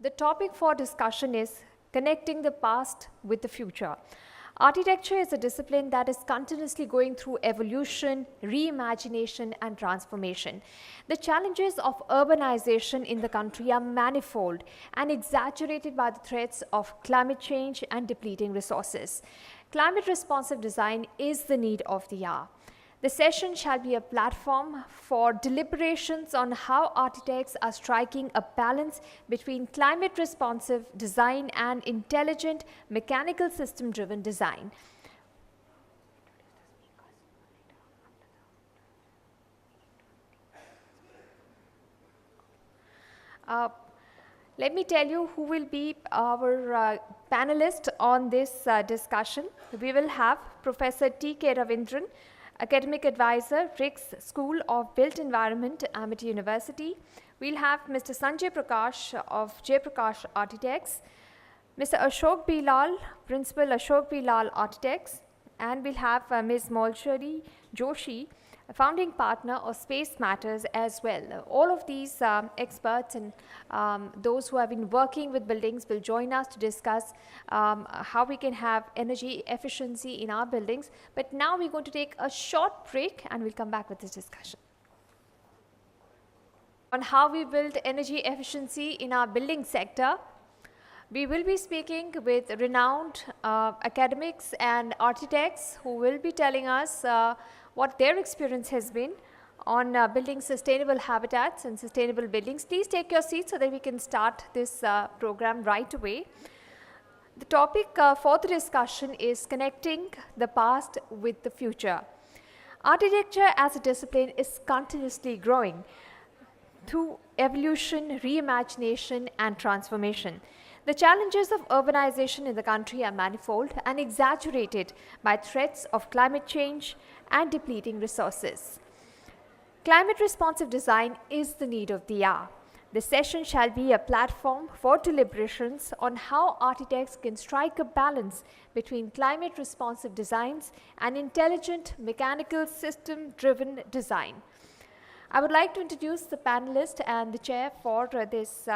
The topic for discussion is connecting the past with the future. Architecture is a discipline that is continuously going through evolution, reimagination, and transformation. The challenges of urbanization in the country are manifold and exaggerated by the threats of climate change and depleting resources. Climate responsive design is the need of the hour. The session shall be a platform for deliberations on how architects are striking a balance between climate responsive design and intelligent mechanical system driven design. Let me tell you who will be our panelist on this discussion. We will have Professor T.K. Ravindran, Academic Advisor, RICS School of Built Environment, Amity University. We'll have Mr. Sanjay Prakash of J. Prakash Architects, Mr. Ashok B. Lall, Principal Ashok B. Lall Architects, and we'll have Ms. Moulshri Joshi, a founding partner of SpaceMatters as well. All of these experts and those who have been working with buildings will join us to discuss how we can have energy efficiency in our buildings. But now we're going to take a short break and we'll come back with this discussion on how we build energy efficiency in our building sector. We will be speaking with renowned academics and architects who will be telling us what their experience has been on building sustainable habitats and sustainable buildings. Please take your seats so that we can start this program right away. The topic for the discussion is connecting the past with the future. Architecture as a discipline is continuously growing through evolution, reimagination, and transformation. The challenges of urbanization in the country are manifold and exaggerated by threats of climate change and depleting resources. Climate responsive design is the need of the hour. The session shall be a platform for deliberations on how architects can strike a balance between climate responsive designs and intelligent mechanical system driven design. I would like to introduce the panelist and the chair for this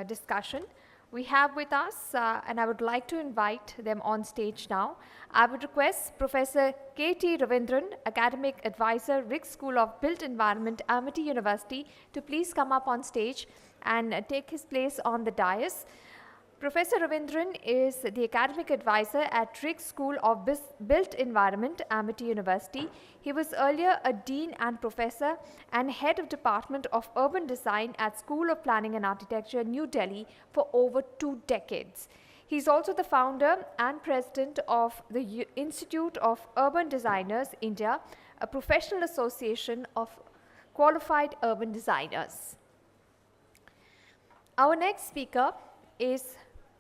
discussion. We have with us, and I would like to invite them on stage now. I would request Professor K.T. Ravindran, Academic Advisor, RICS School of Built Environment, Amity University, to please come up on stage and take his place on the dais. Professor Ravindran is the Academic Advisor at RICS School of Built Environment, Amity University. He was earlier a Dean and Professor and Head of Department of Urban Design at School of Planning and Architecture, New Delhi for over 2 decades. He is also the founder and President of the Institute of Urban Designers, India, a professional association of qualified urban designers. Our next speaker is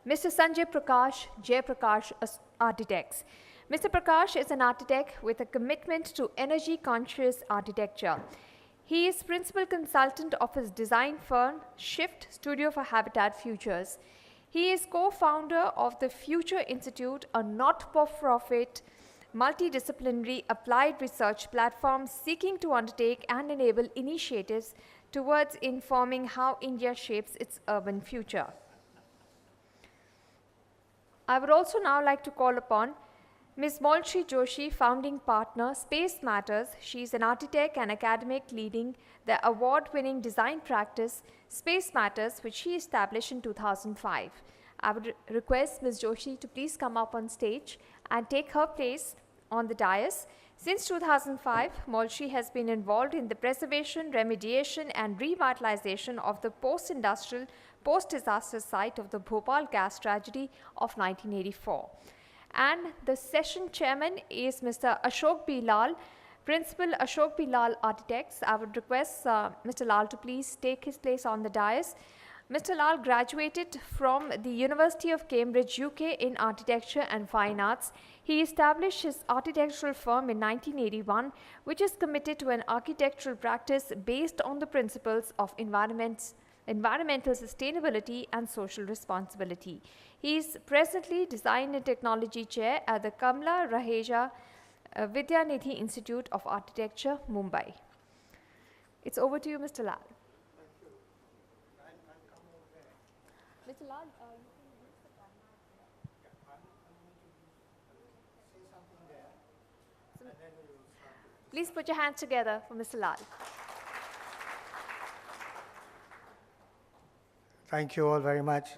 Mr. Sanjay Prakash, J. Prakash Architects. Mr. Prakash is an architect with a commitment to energy-conscious architecture. He is principal consultant of his design firm, Shift Studio for Habitat Futures. He is co-founder of the Future Institute, a not-for-profit, multidisciplinary applied research platform seeking to undertake and enable initiatives towards informing how India shapes its urban future. I would also now like to call upon Ms. Moulshri Joshi, founding partner, SpaceMatters. She is an architect and academic leading the award-winning design practice, SpaceMatters, which she established in 2005. I would request Ms. Joshi to please come up on stage and take her place on the dais. Since 2005, Moulshri has been involved in the preservation, remediation, and revitalization of the post-industrial, post-disaster site of the Bhopal gas tragedy of 1984. And the session chairman is Mr. Ashok B. Lall, Principal Ashok B. Lall Architects. I would request Mr. Lall to please take his place on the dais. Mr. Lall graduated from the University of Cambridge, UK in Architecture and Fine Arts. He established his architectural firm in 1981, which is committed to an architectural practice based on the principles of environmental sustainability and social responsibility. He is presently Design and Technology Chair at the Kamla Raheja Vidyanidhi Institute of Architecture, Mumbai. It's over to you, Mr. Lall. Mr. Lall, please put your hands together for Mr. Lall. Thank you all very much.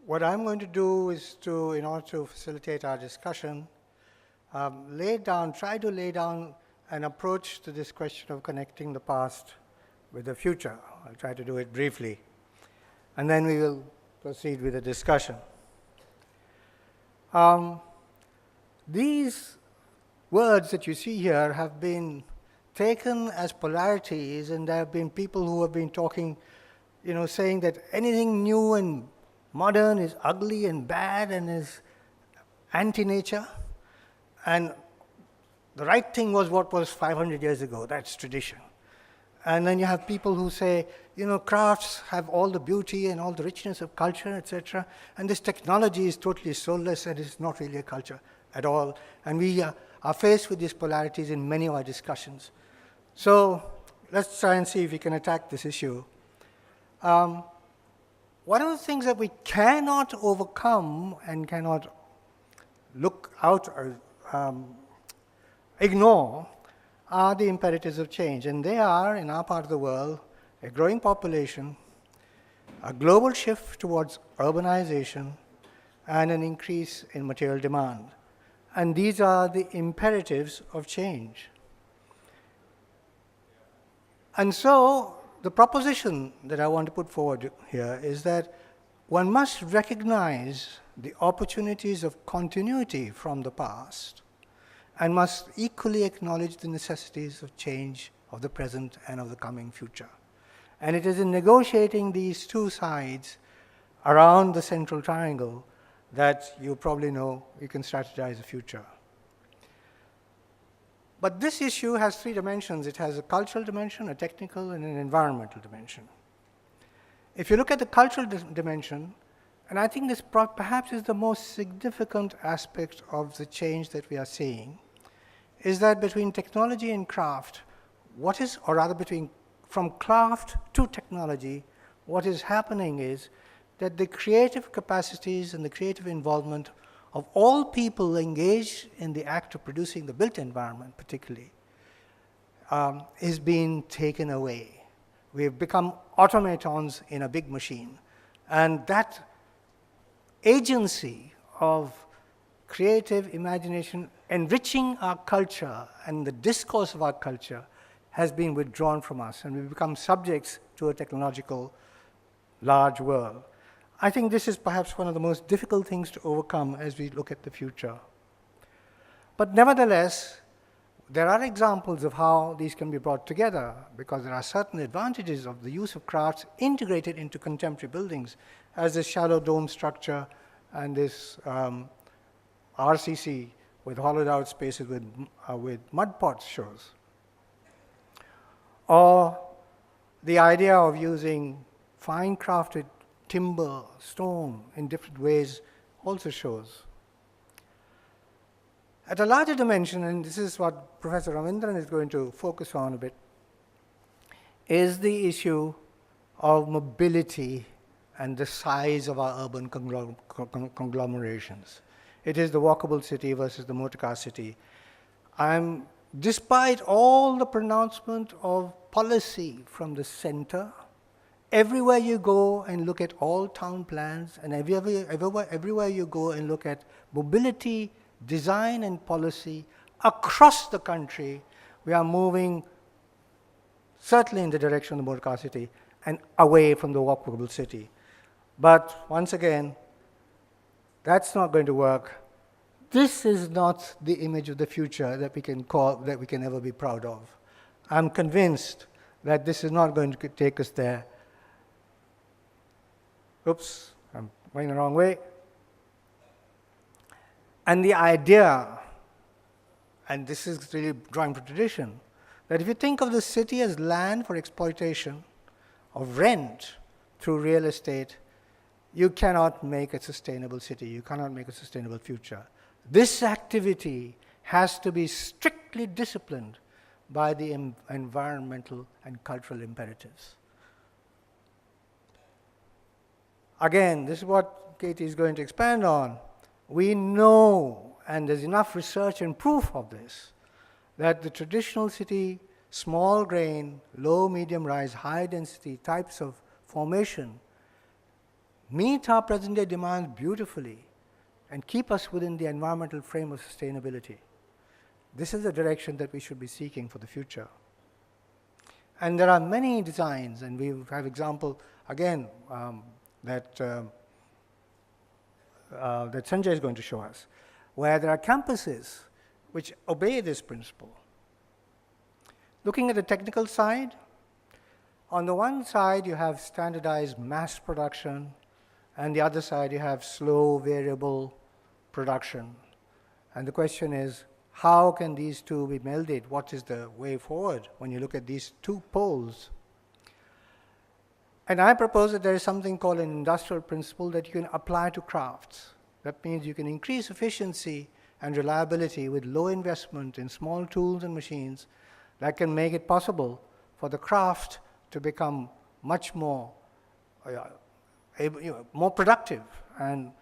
What I'm going to do is to, in order to facilitate our discussion, try to lay down an approach to this question of connecting the past with the future. I'll try to do it briefly. And then we will proceed with the discussion. These words that you see here have been taken as polarities, and there have been people who have been talking, saying that anything new and modern is ugly and bad and is anti-nature. And the right thing was what was 500 years ago. That's tradition. And then you have people who say, crafts have all the beauty and all the richness of culture, etc. And this technology is totally soulless and it's not really a culture at all. And we are faced with these polarities in many of our discussions. So let's try and see if we can attack this issue. One of the things that we cannot overcome and cannot look out or ignore are the imperatives of change. And they are, in our part of the world, a growing population, a global shift towards urbanization, and an increase in material demand. And these are the imperatives of change. And so, the proposition that I want to put forward here is that one must recognize the opportunities of continuity from the past and must equally acknowledge the necessities of change of the present and of the coming future. And it is in negotiating these two sides around the central triangle that you probably know you can strategize the future. But this issue has three dimensions. It has a cultural dimension, a technical, and an environmental dimension. If you look at the cultural dimension, and I think this perhaps is the most significant aspect of the change that we are seeing, is that between technology and craft, from craft to technology, what is happening is that the creative capacities and the creative involvement of all people engaged in the act of producing the built environment particularly, is being taken away. We've become automatons in a big machine. And that agency of creative imagination enriching our culture and the discourse of our culture has been withdrawn from us, and we've become subjects to a technological large world. I think this is perhaps one of the most difficult things to overcome as we look at the future. But nevertheless, there are examples of how these can be brought together, because there are certain advantages of the use of crafts integrated into contemporary buildings, as this shallow dome structure and this RCC with hollowed out spaces with mud pots shows. Or the idea of using fine crafted timber, stone in different ways also shows. At a larger dimension, and this is what Professor Ravindran is going to focus on a bit, is the issue of mobility and the size of our urban conglomerations. It is the walkable city versus the motorcar city. Despite all the pronouncement of policy from the center, everywhere you go and look at all town plans, and everywhere you go and look at mobility, design, and policy across the country, we are moving certainly in the direction of the motorcar city and away from the walkable city. But once again, that's not going to work. This is not the image of the future that we can ever be proud of. I'm convinced that this is not going to take us there. Oops, I'm going the wrong way. And the idea, and this is really drawing from tradition, that if you think of the city as land for exploitation, of rent through real estate, you cannot make a sustainable city. You cannot make a sustainable future. This activity has to be strictly disciplined by the environmental and cultural imperatives. again, this is what Katie is going to expand on. We know, and there's enough research and proof of this, that the traditional city, small grain, low, medium rise, high density types of formation meet our present day demands beautifully and keep us within the environmental frame of sustainability. This is the direction that we should be seeking for the future. And there are many designs, and we have example, again, that Sanjay is going to show us, where there are campuses which obey this principle. Looking at the technical side, on the one side you have standardized mass production, and the other side you have slow variable production. And the question is, how can these two be melded? What is the way forward when you look at these two poles? And I propose that there is something called an industrial principle that you can apply to crafts. That means you can increase efficiency and reliability with low investment in small tools and machines that can make it possible for the craft to become much more more productive and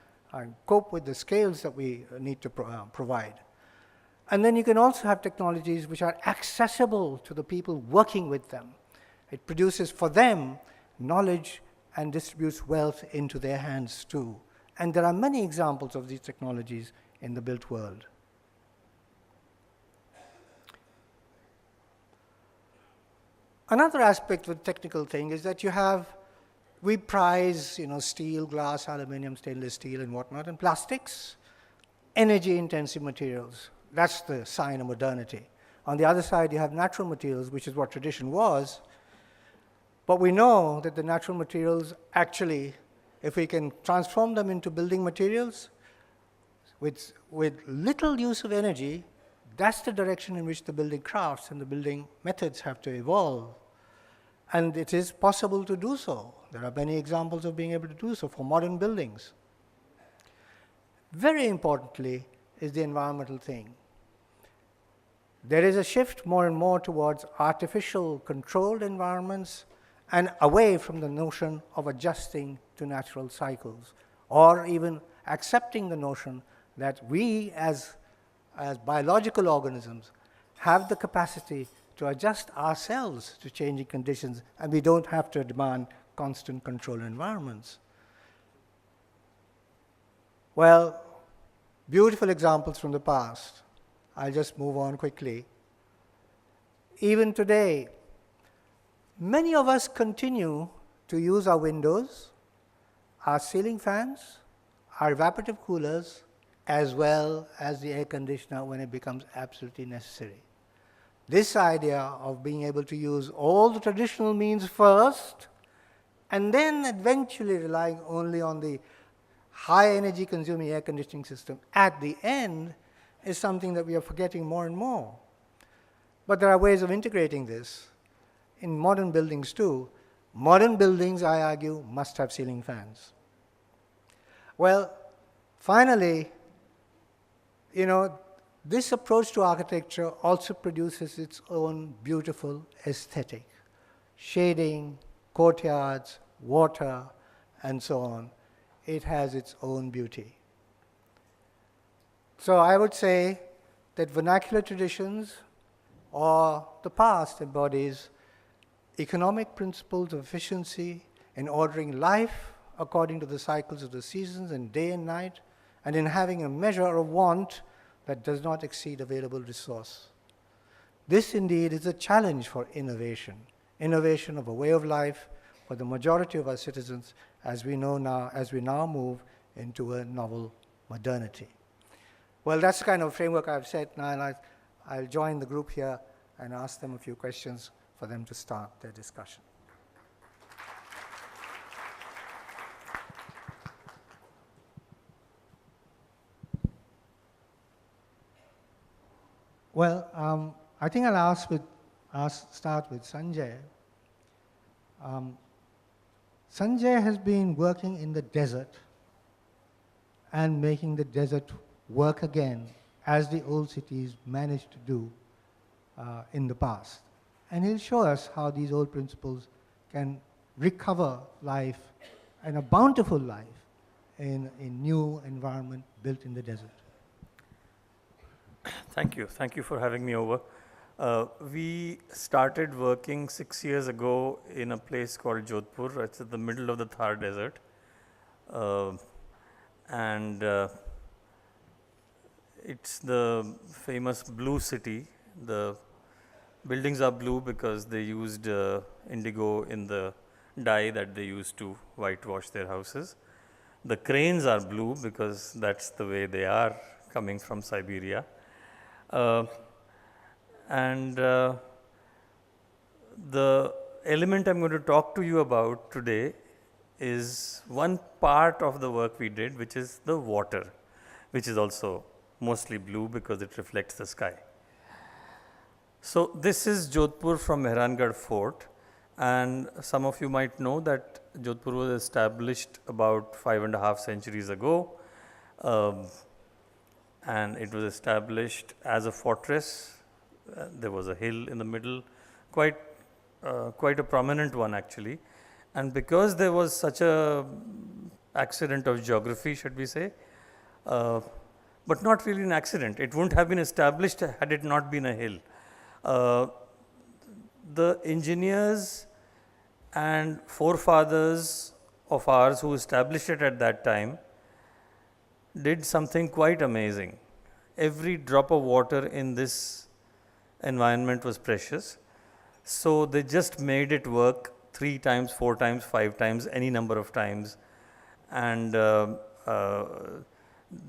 cope with the scales that we need to provide. And then you can also have technologies which are accessible to the people working with them. It produces for them knowledge and distributes wealth into their hands too. And there are many examples of these technologies in the built world. Another aspect with technical thing is that we prize, steel, glass, aluminum, stainless steel, and whatnot, and plastics, energy-intensive materials. That's the sign of modernity. On the other side, you have natural materials, which is what tradition was. But we know that the natural materials actually, if we can transform them into building materials with little use of energy, that's the direction in which the building crafts and the building methods have to evolve. And it is possible to do so. There are many examples of being able to do so for modern buildings. Very importantly is the environmental thing. There is a shift more and more towards artificial controlled environments and away from the notion of adjusting to natural cycles, or even accepting the notion that we as biological organisms have the capacity to adjust ourselves to changing conditions, and we don't have to demand constant control environments. Well, beautiful examples from the past. I'll just move on quickly. Even today, many of us continue to use our windows, our ceiling fans, our evaporative coolers, as well as the air conditioner when it becomes absolutely necessary. This idea of being able to use all the traditional means first, and then eventually relying only on the high energy consuming air conditioning system at the end, is something that we are forgetting more and more. But there are ways of integrating this in modern buildings too. Modern buildings, I argue, must have ceiling fans. Well, finally, this approach to architecture also produces its own beautiful aesthetic. Shading, courtyards, water, and so on. It has its own beauty. So I would say that vernacular traditions or the past embodies economic principles of efficiency in ordering life according to the cycles of the seasons and day and night, and in having a measure of want that does not exceed available resource. This indeed is a challenge for innovation of a way of life for the majority of our citizens as we now move into a novel modernity. Well, that's the kind of framework I've set now, and I'll join the group here and ask them a few questions for them to start their discussion. Well, I think I'll start with Sanjay. Sanjay has been working in the desert and making the desert work again, as the old cities managed to do in the past. And he'll show us how these old principles can recover life and a bountiful life in a new environment built in the desert. Thank you. Thank you for having me over. We started working 6 years ago in a place called Jodhpur. It's at the middle of the Thar Desert. And it's the famous blue city. The buildings are blue because they used indigo in the dye that they used to whitewash their houses. The cranes are blue because that's the way they are coming from Siberia. The element I'm going to talk to you about today is one part of the work we did, which is the water, which is also mostly blue because it reflects the sky. So this is Jodhpur from Mehrangarh Fort, and some of you might know that Jodhpur was established about 5.5 centuries ago, and it was established as a fortress. There was a hill in the middle, quite a prominent one actually, and because there was such a accident of geography, should we say, but not really an accident. It wouldn't have been established had it not been a hill. The engineers and forefathers of ours who established it at that time did something quite amazing. Every drop of water in this environment was precious. So they just made it work 3 times, 4 times, 5 times, any number of times. And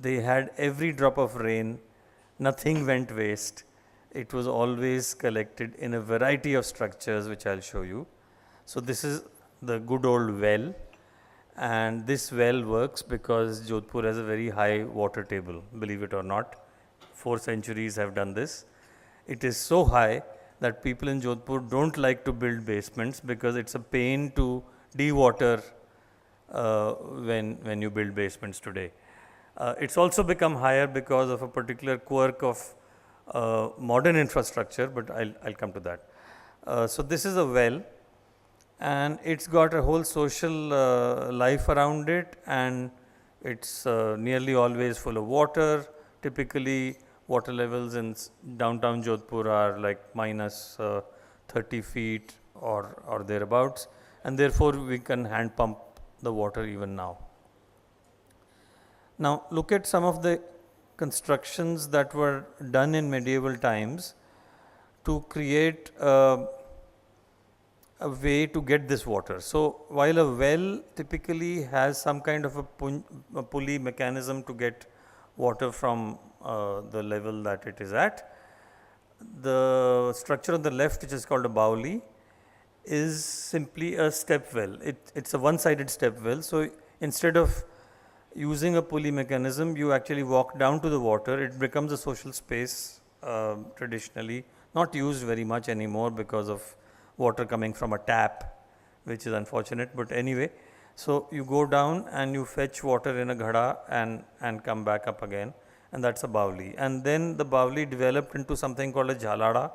they had every drop of rain, nothing went waste. It was always collected in a variety of structures, which I'll show you. So this is the good old well, and this well works because Jodhpur has a very high water table, believe it or not. 4 centuries have done this. It is so high that people in Jodhpur don't like to build basements because it's a pain to dewater when you build basements today. It's also become higher because of a particular quirk of modern infrastructure, but I'll come to that. So this is a well, and it's got a whole social life around it, and it's nearly always full of water. Typically, water levels in downtown Jodhpur are like minus 30 feet or thereabouts, and therefore we can hand pump the water even now. Now look at some of the constructions that were done in medieval times to create a way to get this water. So while a well typically has some kind of a pulley mechanism to get water from the level that it is at, the structure on the left, which is called a bauli, is simply a step well. It's a one-sided step well. So instead of using a pulley mechanism, you actually walk down to the water. It becomes a social space traditionally, not used very much anymore because of water coming from a tap, which is unfortunate, but anyway. So you go down and you fetch water in a ghada and come back up again, and that's a bauli. And then the bauli developed into something called a jhalada,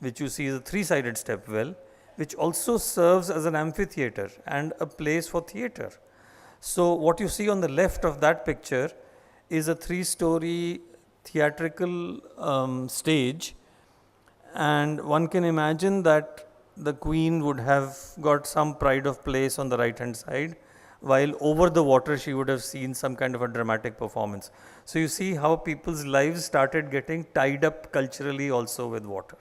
which you see is a 3-sided step well, which also serves as an amphitheater and a place for theater. So what you see on the left of that picture is a 3-story theatrical stage, and one can imagine that the queen would have got some pride of place on the right hand side, while over the water she would have seen some kind of a dramatic performance. So you see how people's lives started getting tied up culturally also with water.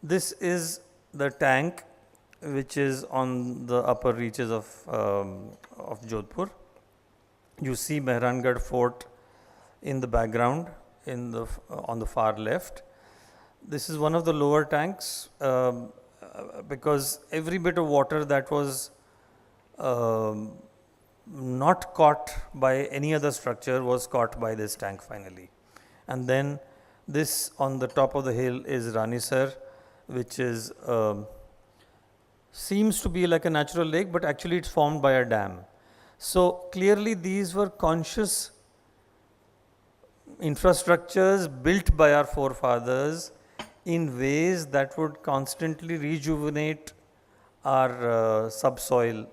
This is the tank which is on the upper reaches of Jodhpur. You see Mehrangarh Fort in the background on the far left. This is one of the lower tanks because every bit of water that was not caught by any other structure was caught by this tank finally. And then this on the top of the hill is Ranisar, which is seems to be like a natural lake, but actually it's formed by a dam. So clearly these were conscious infrastructures built by our forefathers in ways that would constantly rejuvenate our subsoil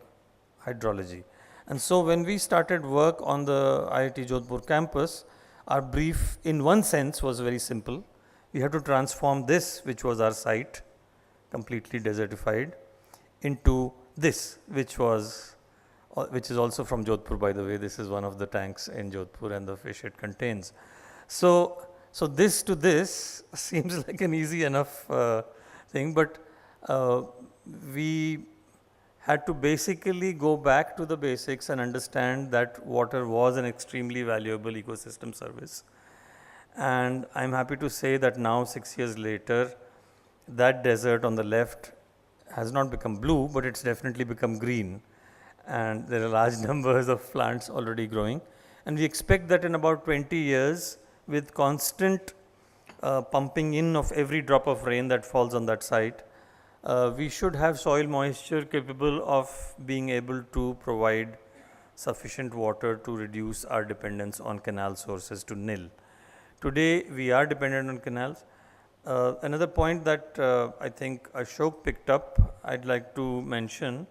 hydrology. And so when we started work on the IIT Jodhpur campus, our brief in one sense was very simple. We had to transform this, which was our site, completely desertified, into this, which is also from Jodhpur, by the way. This is one of the tanks in Jodhpur and the fish it contains. So this to this seems like an easy enough thing, but we had to basically go back to the basics and understand that water was an extremely valuable ecosystem service. And I'm happy to say that now, 6 years later, that desert on the left has not become blue, but it's definitely become green. And there are large numbers of plants already growing. And we expect that in about 20 years, with constant pumping in of every drop of rain that falls on that site, we should have soil moisture capable of being able to provide sufficient water to reduce our dependence on canal sources to nil. Today, we are dependent on canals. Another point that I think Ashok picked up, I'd like to mention,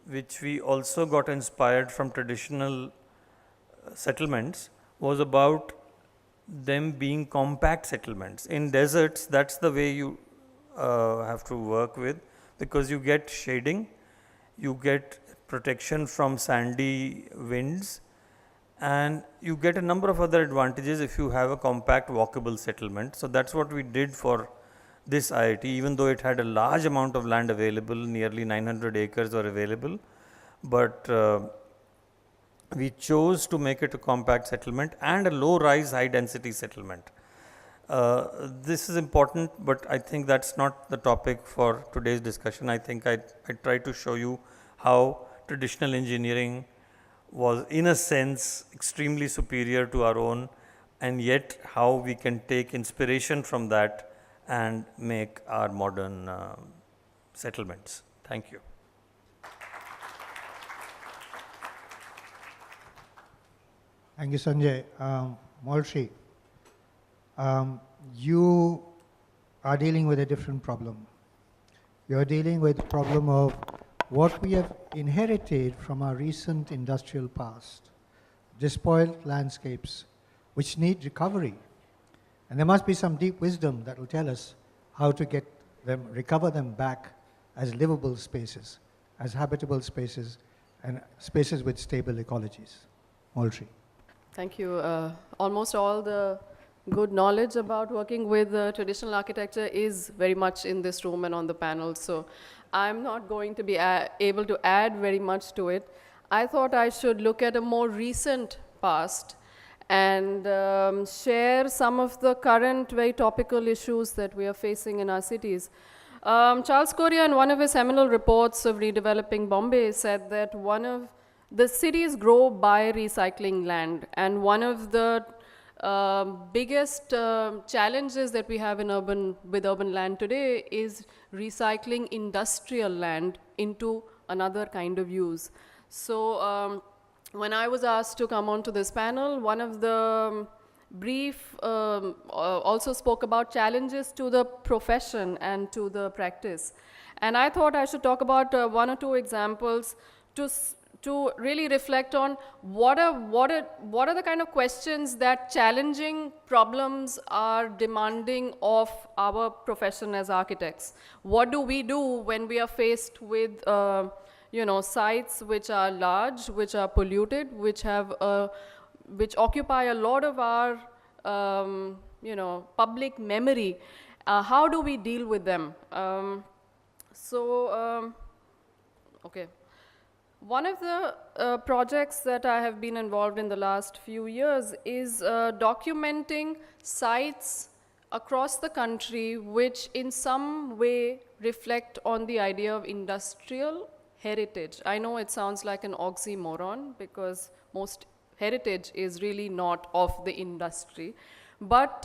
which we also got inspired from traditional settlements, was about them being compact settlements. In deserts, that's the way you have to work with, because you get shading, you get protection from sandy winds, and you get a number of other advantages if you have a compact walkable settlement. So that's what we did for this IIT, even though it had a large amount of land available, nearly 900 acres were available, but we chose to make it a compact settlement and a low rise, high density settlement. This is important, but I think that's not the topic for today's discussion. I think I tried to show you how traditional engineering was, in a sense, extremely superior to our own, and yet how we can take inspiration from that and make our modern settlements. Thank you. Thank you, Sanjay. Moulshri, you are dealing with a different problem. You're dealing with the problem of what we have inherited from our recent industrial past, despoiled landscapes which need recovery. And there must be some deep wisdom that will tell us how to get them, recover them back as livable spaces, as habitable spaces, and spaces with stable ecologies. Moulshri. Thank you. Almost all the good knowledge about working with traditional architecture is very much in this room and on the panel, so I'm not going to be able to add very much to it. I thought I should look at a more recent past and share some of the current very topical issues that we are facing in our cities. Charles Correa, in one of his seminal reports of redeveloping Bombay, said that one of the cities grow by recycling land, and one of the biggest challenges that we have in urban land today is recycling industrial land into another kind of use. So when I was asked to come onto this panel, one of the brief also spoke about challenges to the profession and to the practice. And I thought I should talk about one or two examples to really reflect on what are the kind of questions that challenging problems are demanding of our profession as architects. What do we do when we are faced with sites which are large, which are polluted, which occupy a lot of our public memory? How do we deal with them? Okay. One of the projects that I have been involved in the last few years is documenting sites across the country which in some way reflect on the idea of industrial heritage. I know it sounds like an oxymoron because most heritage is really not of the industry. But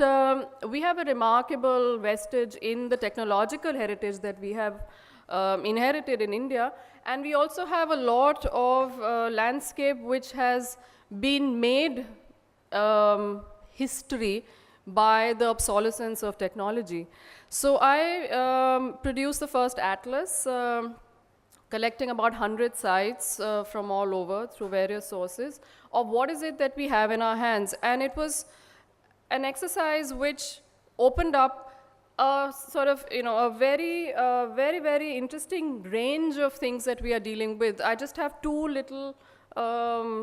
we have a remarkable vestige in the technological heritage that we have inherited in India. And we also have a lot of landscape which has been made history by the obsolescence of technology. So I produced the first atlas collecting about 100 sites from all over through various sources of what is it that we have in our hands. And it was an exercise which opened up a sort of, a very, very interesting range of things that we are dealing with. I just have two little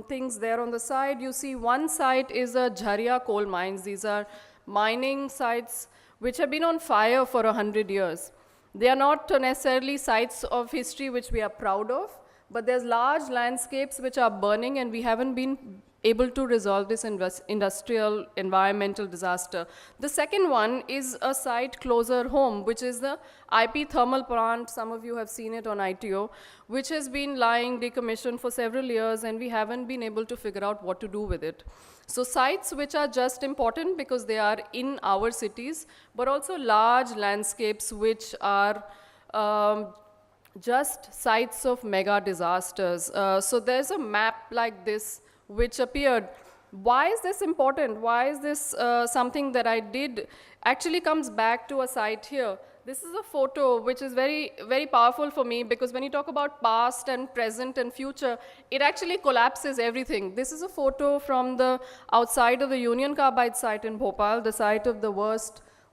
things there on the side. You see one site is a Jharia coal mines. These are mining sites which have been on fire for 100 years. They are not necessarily sites of history which we are proud of, but there's large landscapes which are burning, and we haven't been able to resolve this industrial environmental disaster. The second one is a site closer home, which is the IP thermal plant. Some of you have seen it on ITO, which has been lying decommissioned for several years, and we haven't been able to figure out what to do with it. So sites which are just important because they are in our cities, but also large landscapes which are just sites of mega disasters. So there's a map like this which appeared. Why is this important? Why is this something that I did? Actually comes back to a site here. This is a photo which is very, very powerful for me, because when you talk about past and present and future, it actually collapses everything. This is a photo from the outside of the Union Carbide site in Bhopal, the site of the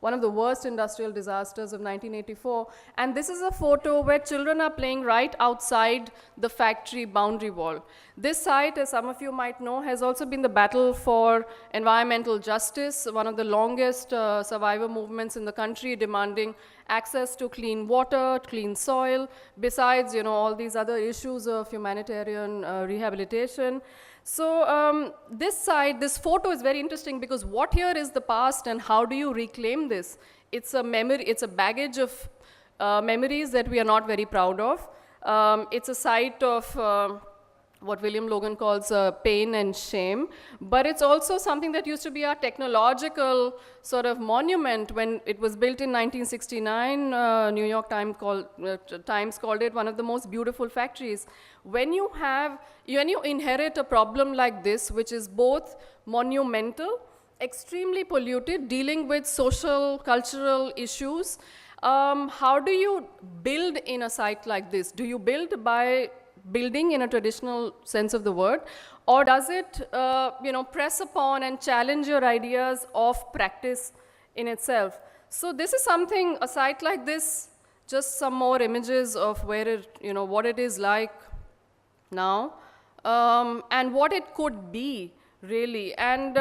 one of the worst industrial disasters of 1984. And this is a photo where children are playing right outside the factory boundary wall. This site, as some of you might know, has also been the battle for environmental justice, one of the longest survivor movements in the country, demanding access to clean water, clean soil, besides, all these other issues of humanitarian rehabilitation. So this photo is very interesting, because what here is the past and how do you reclaim this? It's a memory, it's a baggage of memories that we are not very proud of. It's a site of what William Logan calls pain and shame, but it's also something that used to be a technological sort of monument. When it was built in 1969, New York Times called it one of the most beautiful factories. When you inherit a problem like this, which is both monumental, extremely polluted, dealing with social, cultural issues, how do you build in a site like this? Do you build by building in a traditional sense of the word, or does it press upon and challenge your ideas of practice in itself? So this is something, a site like this, just some more images of where it, what it is like now, and what it could be really. And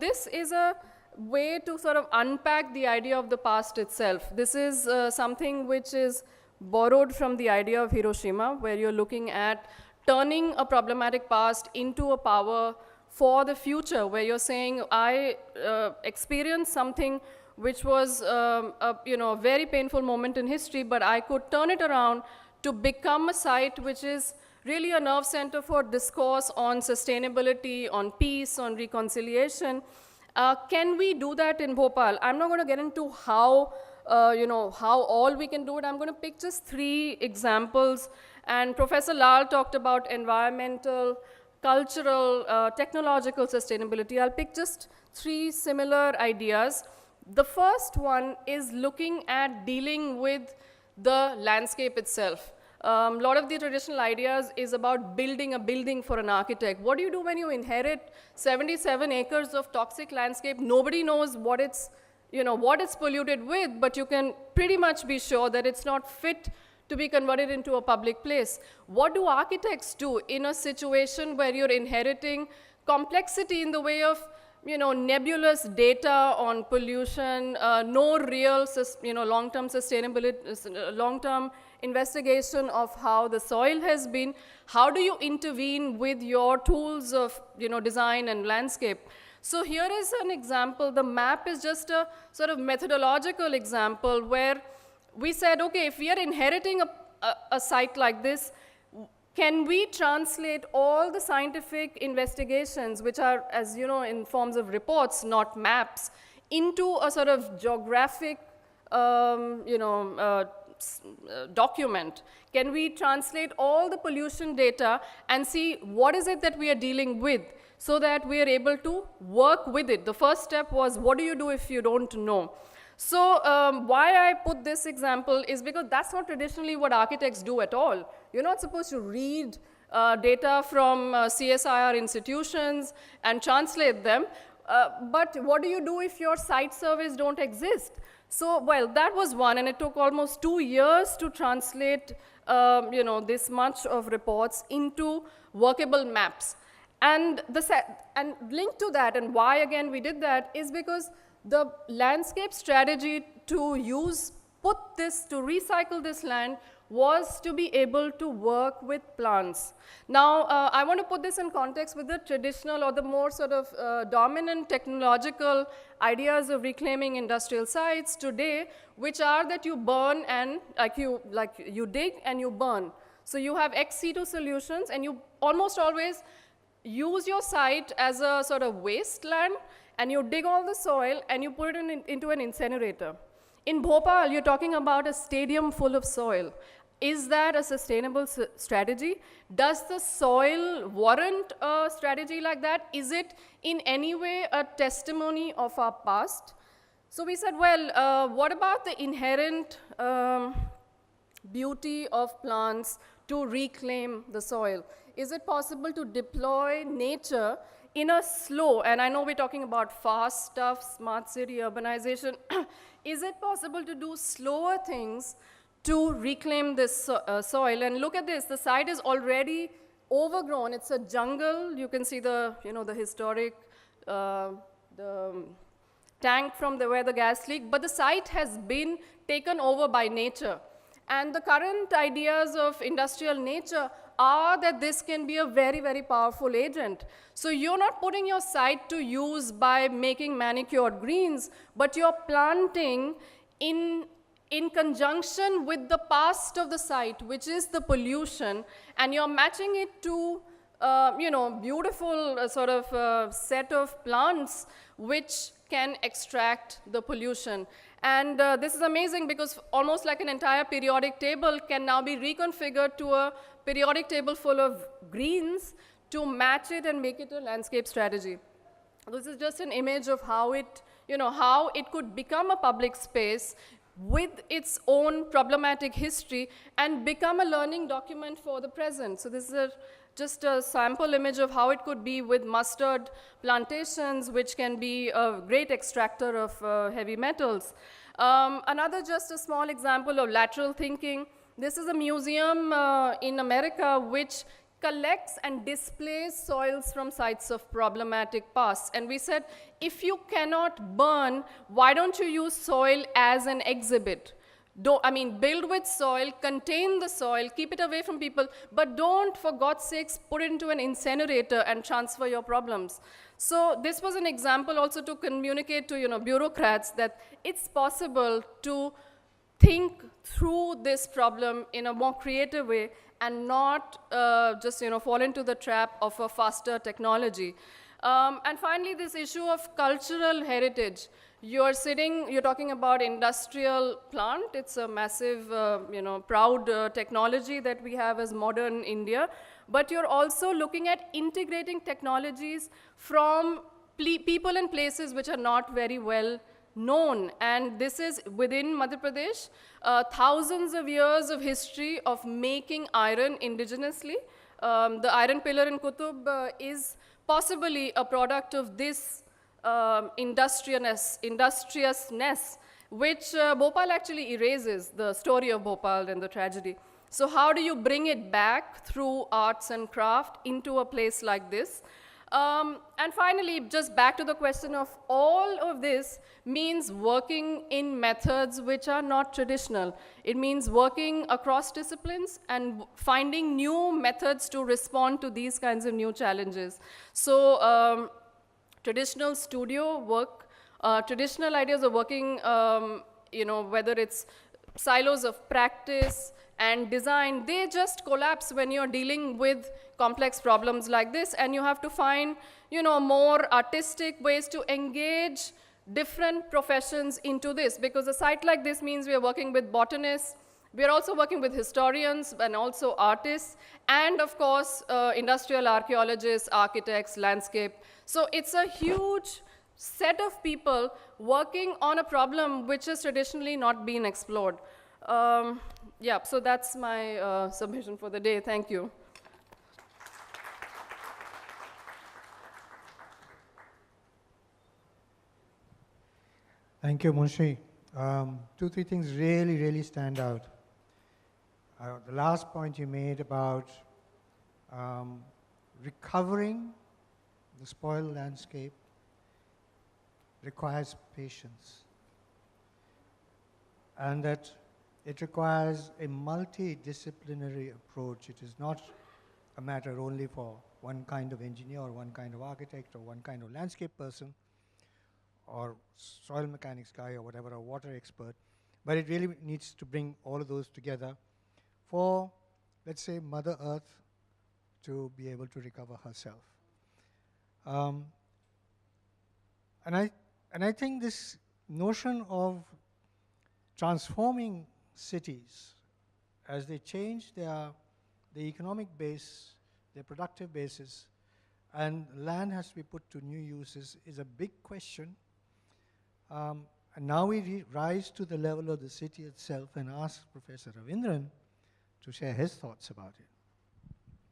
this is a way to sort of unpack the idea of the past itself. This is something which is borrowed from the idea of Hiroshima, where you're looking at turning a problematic past into a power for the future, where you're saying, I experienced something which was a very painful moment in history, but I could turn it around to become a site which is really a nerve center for discourse on sustainability, on peace, on reconciliation. Can we do that in Bhopal? I'm not going to get into how all we can do it. I'm going to pick just 3 examples. And Professor Lall talked about environmental, cultural, technological sustainability. I'll pick just 3 similar ideas. The first one is looking at dealing with the landscape itself. A lot of the traditional ideas is about building a building for an architect. What do you do when you inherit 77 acres of toxic landscape? Nobody knows what it's polluted with, but you can pretty much be sure that it's not fit to be converted into a public place. What do architects do in a situation where you're inheriting complexity in the way of, nebulous data on pollution, no real, long-term sustainability, long-term investigation of how the soil has been? How do you intervene with your tools of, design and landscape? So here is an example. The map is just a sort of methodological example where we said, okay, if we are inheriting a site like this, can we translate all the scientific investigations, which are, as you know, in forms of reports, not maps, into a sort of geographic, document? Can we translate all the pollution data and see what is it that we are dealing with, so that we are able to work with it? The first step was, what do you do if you don't know? So why I put this example is because that's not traditionally what architects do at all. You're not supposed to read data from CSIR institutions and translate them. But what do you do if your site surveys don't exist? So, well, that was one, and it took almost 2 years to translate, this much of reports into workable maps. And linked to that, and why again we did that, is because the landscape strategy to recycle this land was to be able to work with plants. Now, I want to put this in context with the traditional or the more sort of dominant technological ideas of reclaiming industrial sites today, which are that you burn and you dig and you burn. So you have ex situ solutions, and you almost always use your site as a sort of wasteland, and you dig all the soil and you put it into an incinerator. In Bhopal, you're talking about a stadium full of soil. Is that a sustainable strategy? Does the soil warrant a strategy like that? Is it in any way a testimony of our past? So we said, well, what about the inherent beauty of plants to reclaim the soil? Is it possible to deploy nature in a slow, and I know we're talking about fast stuff, smart city, urbanization, is it possible to do slower things to reclaim this soil? And look at this, the site is already overgrown. It's a jungle. You can see the, the historic the tank from where the gas leaked, but the site has been taken over by nature. And the current ideas of industrial nature are that this can be a very, very powerful agent. So you're not putting your site to use by making manicured greens, but you're planting in conjunction with the past of the site, which is the pollution, and you're matching it to beautiful sort of set of plants which can extract the pollution. And this is amazing because almost like an entire periodic table can now be reconfigured to a periodic table full of greens to match it and make it a landscape strategy. This is just an image of how it, how it could become a public space with its own problematic history and become a learning document for the present. So this is just a sample image of how it could be with mustard plantations, which can be a great extractor of heavy metals. Another just a small example of lateral thinking. This is a museum in America which collects and displays soils from sites of problematic past. And we said, if you cannot burn, why don't you use soil as an exhibit? Build with soil, contain the soil, keep it away from people, but don't, for God's sakes, put it into an incinerator and transfer your problems. So this was an example also to communicate to, bureaucrats that it's possible to think through this problem in a more creative way and not just, fall into the trap of a faster technology. And finally, this issue of cultural heritage. You're talking about industrial plant. It's a massive, proud technology that we have as modern India. But you're also looking at integrating technologies from people and places which are not very well known. And this is within Madhya Pradesh, thousands of years of history of making iron indigenously. The iron pillar in Qutub is possibly a product of this industriousness, which Bhopal actually erases the story of Bhopal and the tragedy. So how do you bring it back through arts and craft into a place like this? And finally, just back to the question of all of this means working in methods which are not traditional. It means working across disciplines and finding new methods to respond to these kinds of new challenges. So traditional studio work, traditional ideas of working, whether it's silos of practice and design, they just collapse when you're dealing with complex problems like this, and you have to find, more artistic ways to engage different professions into this, because a site like this means we are working with botanists, we are also working with historians and also artists, and of course, industrial archaeologists, architects, landscape. So it's a huge set of people working on a problem which has traditionally not been explored. Yeah, so that's my submission for the day. Thank you. Thank you, Moulshri. Two, three things really, really stand out. The last point you made about recovering the spoiled landscape requires patience, and that it requires a multidisciplinary approach. It is not a matter only for one kind of engineer or one kind of architect or one kind of landscape person or soil mechanics guy or whatever, a water expert, but it really needs to bring all of those together for, let's say, Mother Earth to be able to recover herself. And I think this notion of transforming cities as they change the economic base, their productive basis, and land has to be put to new uses is a big question. And now we rise to the level of the city itself and ask Professor Ravindran to share his thoughts about it.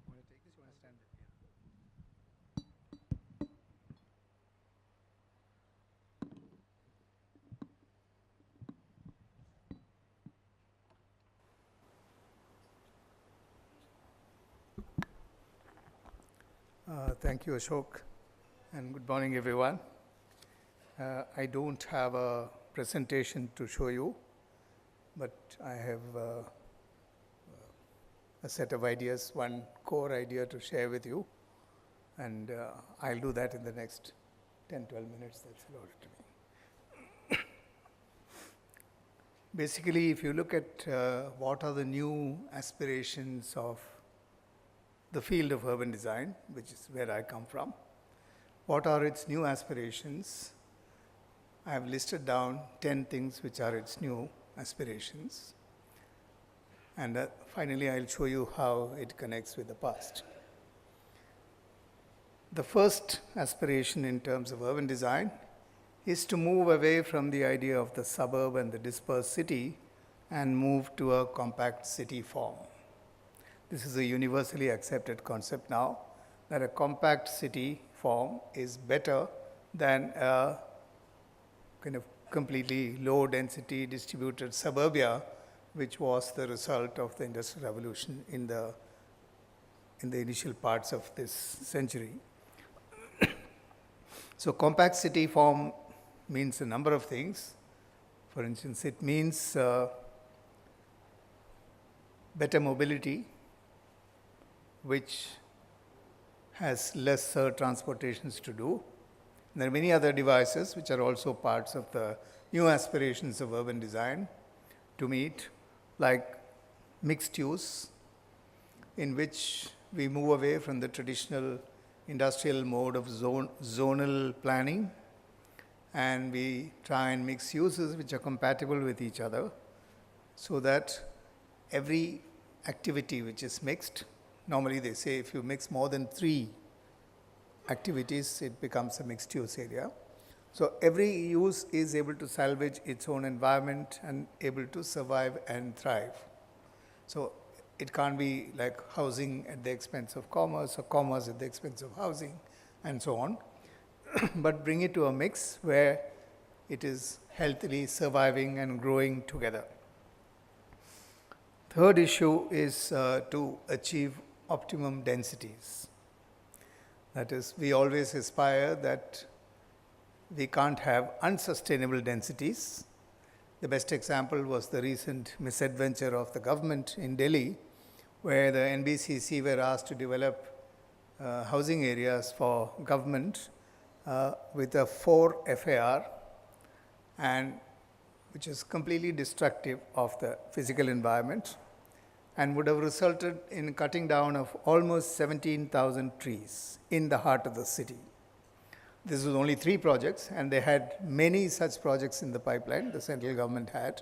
You want to take this? You want to stand there? Thank you, Ashok, and good morning, everyone. I don't have a presentation to show you, but I have a set of ideas, one core idea to share with you, and I'll do that in the next 10-12 minutes that's allotted to me. Basically, if you look at what are the new aspirations of the field of urban design, which is where I come from, what are its new aspirations? I have listed down 10 things which are its new aspirations. And finally, I'll show you how it connects with the past. The first aspiration in terms of urban design is to move away from the idea of the suburb and the dispersed city and move to a compact city form. This is a universally accepted concept now, that a compact city form is better than a kind of completely low density distributed suburbia, which was the result of the Industrial Revolution in the initial parts of this century. So compact city form means a number of things. For instance, it means better mobility, which has lesser transportations to do. There are many other devices which are also parts of the new aspirations of urban design to meet, like mixed use, in which we move away from the traditional industrial mode of zonal planning, and we try and mix uses which are compatible with each other, so that every activity which is mixed, normally they say if you mix more than 3 activities, it becomes a mixed use area. So every use is able to salvage its own environment and able to survive and thrive. So it can't be like housing at the expense of commerce or commerce at the expense of housing and so on, but bring it to a mix where it is healthily surviving and growing together. Third issue is to achieve optimum densities. That is, we always aspire that we can't have unsustainable densities. The best example was the recent misadventure of the government in Delhi, where the NBCC were asked to develop housing areas for government with a 4 FAR, and which is completely destructive of the physical environment and would have resulted in cutting down of almost 17,000 trees in the heart of the city. This was only 3 projects, and they had many such projects in the pipeline, the central government had,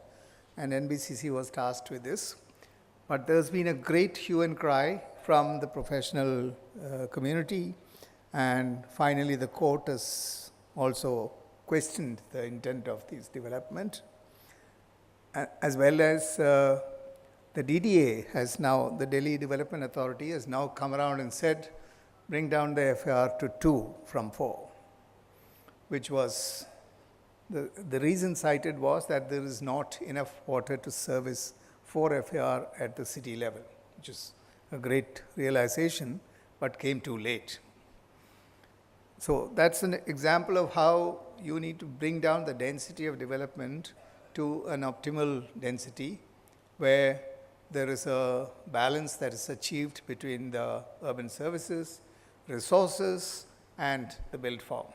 and NBCC was tasked with this. But there's been a great hue and cry from the professional community, and finally the court has also questioned the intent of this development. as well as the DDA has now, the Delhi Development Authority has now come around and said, bring down the FAR to 2 from 4, which was, the reason cited was that there is not enough water to service 4 FAR at the city level, which is a great realization, but came too late. So that's an example of how you need to bring down the density of development to an optimal density where there is a balance that is achieved between the urban services, resources, and the built form.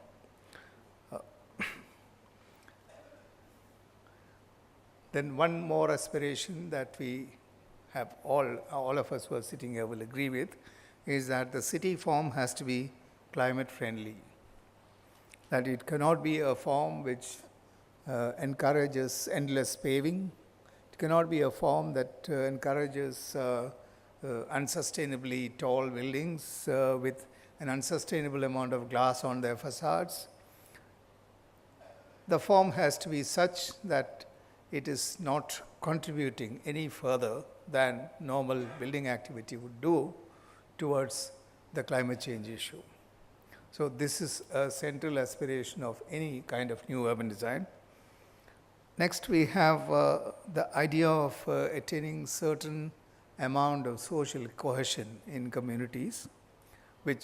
Then one more aspiration that we have all of us who are sitting here will agree with is that the city form has to be climate friendly. That it cannot be a form which encourages endless paving. It cannot be a form that encourages unsustainably tall buildings with an unsustainable amount of glass on their facades. The form has to be such that it is not contributing any further than normal building activity would do towards the climate change issue. So this is a central aspiration of any kind of new urban design. Next, we have the idea of attaining certain amount of social cohesion in communities,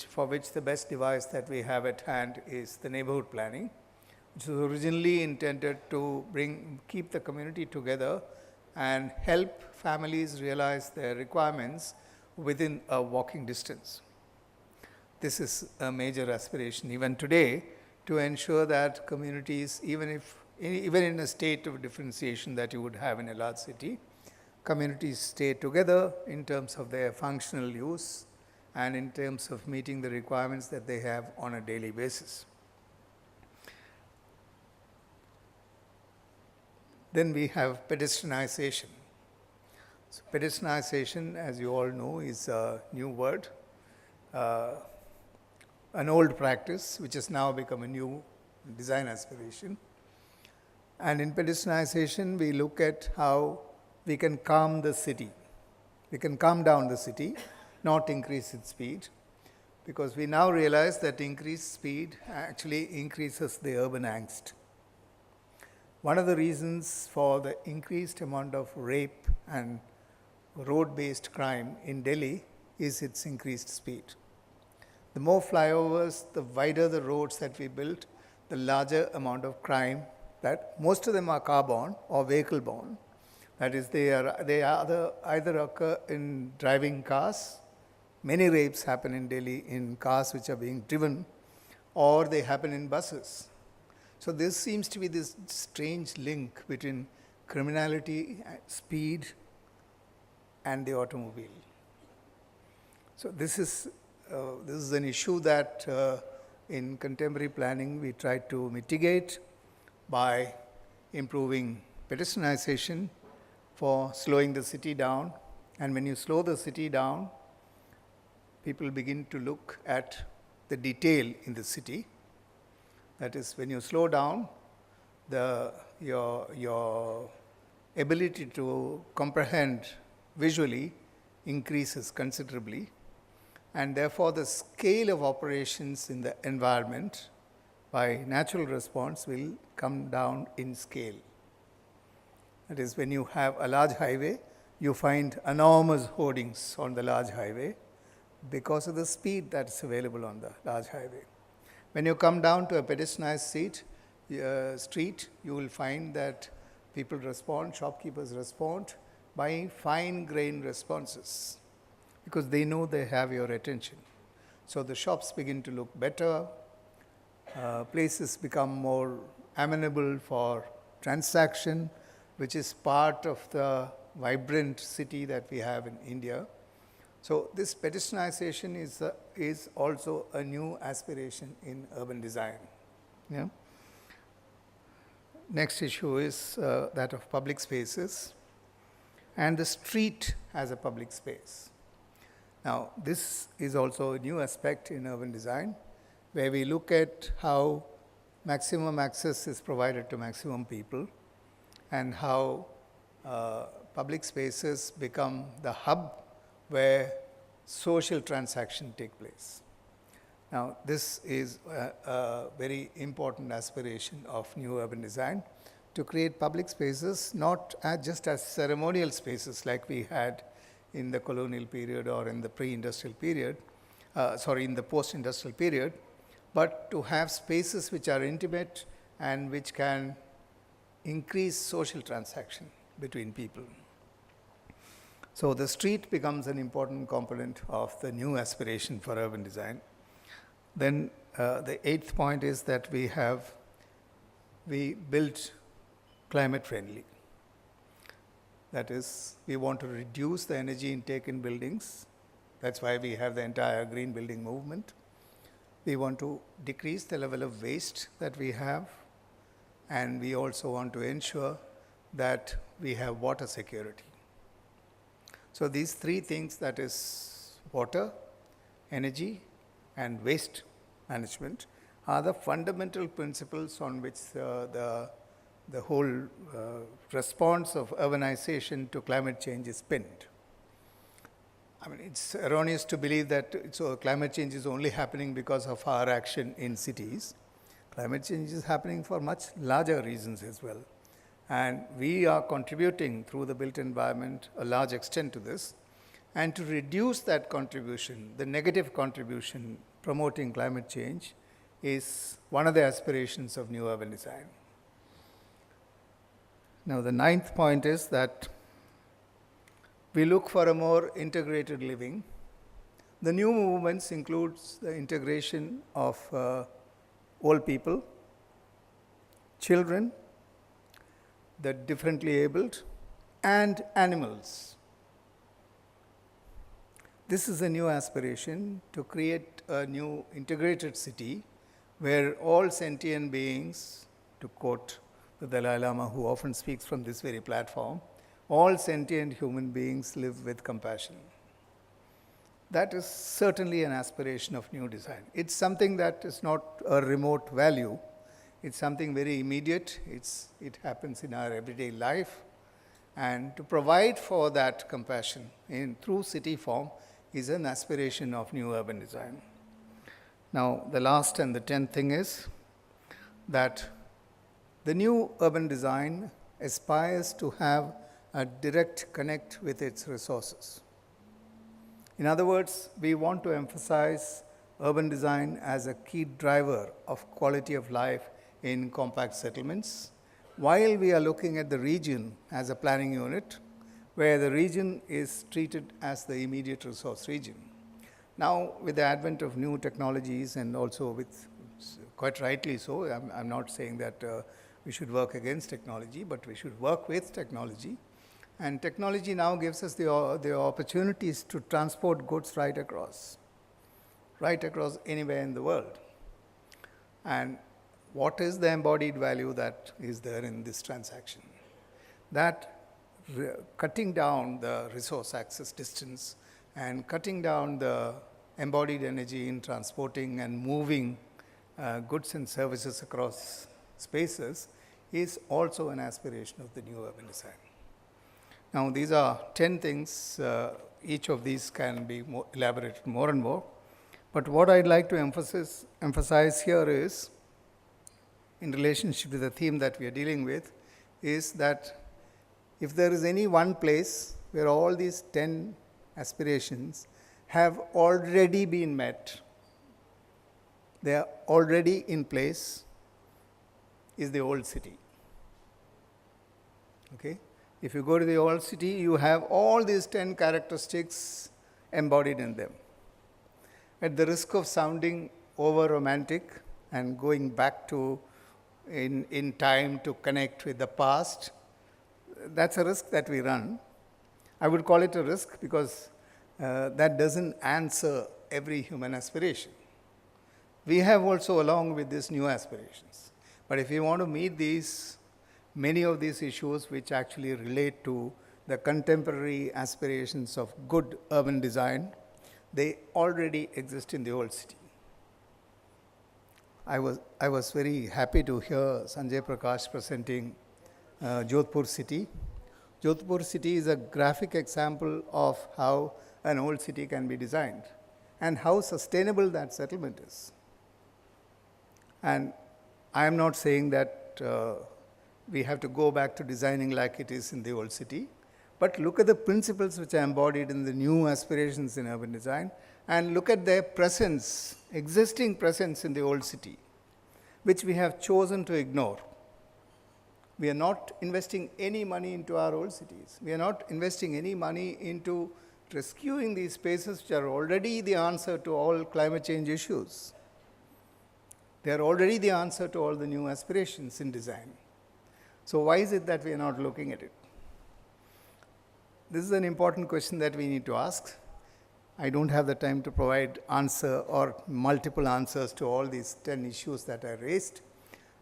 for which the best device that we have at hand is the neighborhood planning, which was originally intended to keep the community together and help families realize their requirements within a walking distance. This is a major aspiration even today to ensure that communities, even in a state of differentiation that you would have in a large city, communities stay together in terms of their functional use and in terms of meeting the requirements that they have on a daily basis. Then we have pedestrianization. So pedestrianization, as you all know, is a new word, an old practice which has now become a new design aspiration. And in pedestrianization, we look at how we can calm the city. We can calm down the city, not increase its speed, because we now realize that increased speed actually increases the urban angst. One of the reasons for the increased amount of rape and road-based crime in Delhi is its increased speed. The more flyovers, the wider the roads that we built, the larger amount of crime that most of them are car-borne or vehicle-borne. That is, they either occur in driving cars. Many rapes happen in Delhi in cars which are being driven, or they happen in buses. So this seems to be this strange link between criminality, speed, and the automobile. So this is an issue that in contemporary planning we try to mitigate by improving pedestrianization for slowing the city down. And when you slow the city down, people begin to look at the detail in the city. That is, when you slow down, your ability to comprehend visually increases considerably, and therefore the scale of operations in the environment by natural response will come down in scale. That is, when you have a large highway, you find enormous hoardings on the large highway because of the speed that is available on the large highway. When you come down to a pedestrianized street, you will find that people respond, shopkeepers respond by fine-grained responses because they know they have your attention. So the shops begin to look better, places become more amenable for transaction, which is part of the vibrant city that we have in India. So this pedestrianization is also a new aspiration in urban design. Yeah? Next issue is that of public spaces and the street as a public space. Now, this is also a new aspect in urban design, where we look at how maximum access is provided to maximum people and how public spaces become the hub where social transaction take place. Now, this is a very important aspiration of new urban design, to create public spaces not just as ceremonial spaces like we had in the colonial period or in the pre-industrial period, in the post-industrial period, but to have spaces which are intimate and which can increase social transaction between people. So the street becomes an important component of the new aspiration for urban design. Then the 8th point is that we built climate friendly. That is, we want to reduce the energy intake in buildings. That's why we have the entire green building movement. We want to decrease the level of waste that we have, and we also want to ensure that we have water security. So these 3 things, that is water, energy, and waste management, are the fundamental principles on which the whole response of urbanization to climate change is pinned. I mean, it's erroneous to believe that climate change is only happening because of our action in cities. Climate change is happening for much larger reasons as well. And we are contributing through the built environment a large extent to this. And to reduce that contribution, the negative contribution promoting climate change, is one of the aspirations of new urban design. Now, the 9th point is that we look for a more integrated living. The new movements includes the integration of old people, children, the differently abled, and animals. This is a new aspiration to create a new integrated city where all sentient beings, to quote the Dalai Lama, who often speaks from this very platform, all sentient human beings live with compassion. That is certainly an aspiration of new design. It's something that is not a remote value. It's something very immediate. It happens in our everyday life. And to provide for that compassion through city form is an aspiration of new urban design. Now, the last and the 10th thing is that the new urban design aspires to have a direct connect with its resources. In other words, we want to emphasize urban design as a key driver of quality of life in compact settlements, while we are looking at the region as a planning unit, where the region is treated as the immediate resource region. Now, with the advent of new technologies, and also with, quite rightly so, I'm not saying that we should work against technology, but we should work with technology. And technology now gives us the opportunities to transport goods right across anywhere in the world. And what is the embodied value that is there in this transaction? That cutting down the resource access distance and cutting down the embodied energy in transporting and moving goods and services across spaces is also an aspiration of the new urban design. Now, these are 10 things. Each of these can be elaborated more and more. But what I'd like to emphasize here is, in relationship to the theme that we are dealing with, is that if there is any one place where all these 10 aspirations have already been met, they are already in place, is the old city. Okay? If you go to the old city, you have all these 10 characteristics embodied in them. At the risk of sounding over-romantic and going back to in time to connect with the past, that's a risk that we run. I would call it a risk because that doesn't answer every human aspiration. We have also, along with these new aspirations. But if you want to meet many of these issues which actually relate to the contemporary aspirations of good urban design, they already exist in the old city. I was very happy to hear Sanjay Prakash presenting Jodhpur city, Jodhpur city is a graphic example of how an old city can be designed and how sustainable that settlement is. And I am not saying that we have to go back to designing like it is in the old city, but look at the principles which are embodied in the new aspirations in urban design and look at their presence, existing presence in the old city, which we have chosen to ignore. We are not investing any money into our old cities. We are not investing any money into rescuing these spaces which are already the answer to all climate change issues. They are already the answer to all the new aspirations in design. So why is it that we are not looking at it? This is an important question that we need to ask. I don't have the time to provide answer or multiple answers to all these 10 issues that are raised,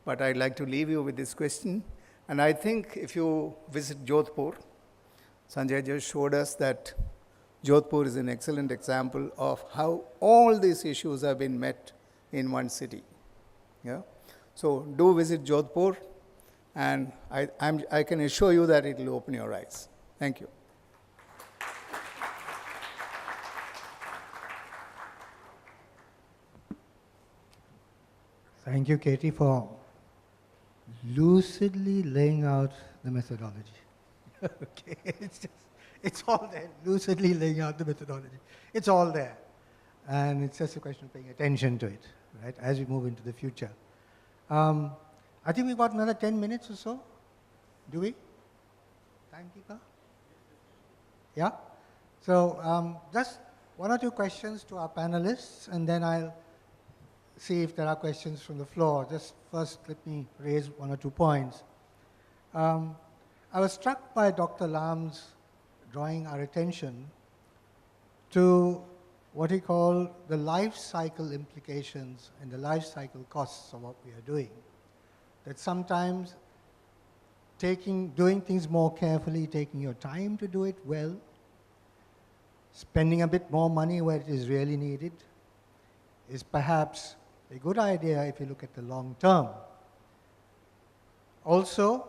but I'd like to leave you with this question. And I think if you visit Jodhpur, Sanjay just showed us that Jodhpur is an excellent example of how all these issues have been met in one city. Yeah? So do visit Jodhpur, and I can assure you that it will open your eyes. Thank you. Thank you, Katie, for lucidly laying out the methodology. Okay, it's all there, lucidly laying out the methodology. It's all there. And it's just a question of paying attention to it, right, as we move into the future. I think we've got another 10 minutes or so. Do we? Timekeeper? Yeah? So just one or two questions to our panelists, and then I'll see if there are questions from the floor. Just first, let me raise one or two points. I was struck by Dr. Lam's drawing our attention to what he called the life cycle implications and the life cycle costs of what we are doing. That sometimes doing things more carefully, taking your time to do it well, spending a bit more money where it is really needed, is perhaps a good idea if you look at the long term. Also,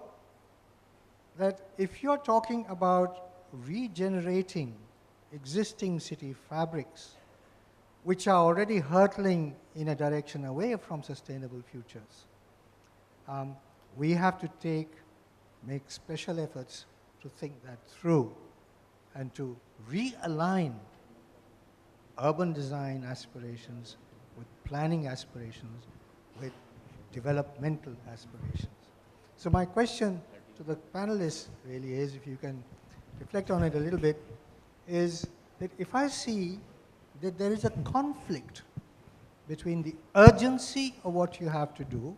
that if you're talking about regenerating existing city fabrics, which are already hurtling in a direction away from sustainable futures, we have to make special efforts to think that through and to realign urban design aspirations with planning aspirations, with developmental aspirations. So my question to the panelists really is, if you can reflect on it a little bit, is that if I see that there is a conflict between the urgency of what you have to do,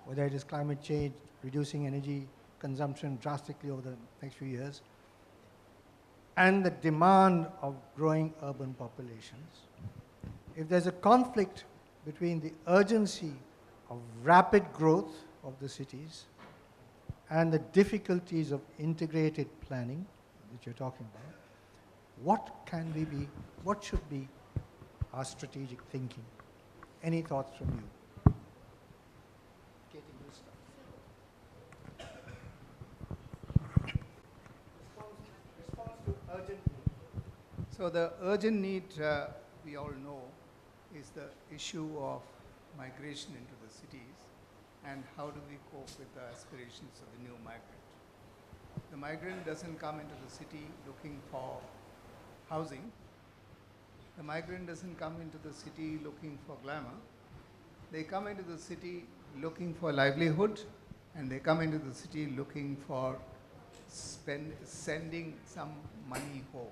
whether it is climate change, reducing energy consumption drastically over the next few years, and the demand of growing urban populations, if there's a conflict between the urgency of rapid growth of the cities and the difficulties of integrated planning that you're talking about, what should be our strategic thinking? Any thoughts from you? Katie, you start. Response to urgent need. So the urgent need, we all know, is the issue of migration into the cities and how do we cope with the aspirations of the new migrant. The migrant doesn't come into the city looking for housing. The migrant doesn't come into the city looking for glamour. They come into the city looking for livelihood, and they come into the city looking for sending some money home.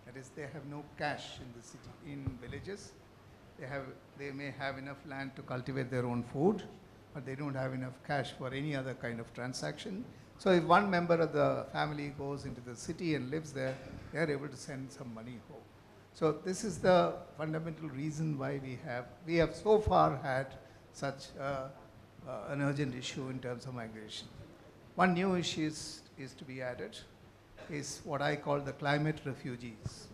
That is, they have no cash in the city. In villages, they may have enough land to cultivate their own food, but they don't have enough cash for any other kind of transaction. So if one member of the family goes into the city and lives there, they are able to send some money home. So this is the fundamental reason why we have so far had such an urgent issue in terms of migration. One new issue is to be added, is what I call the climate refugees.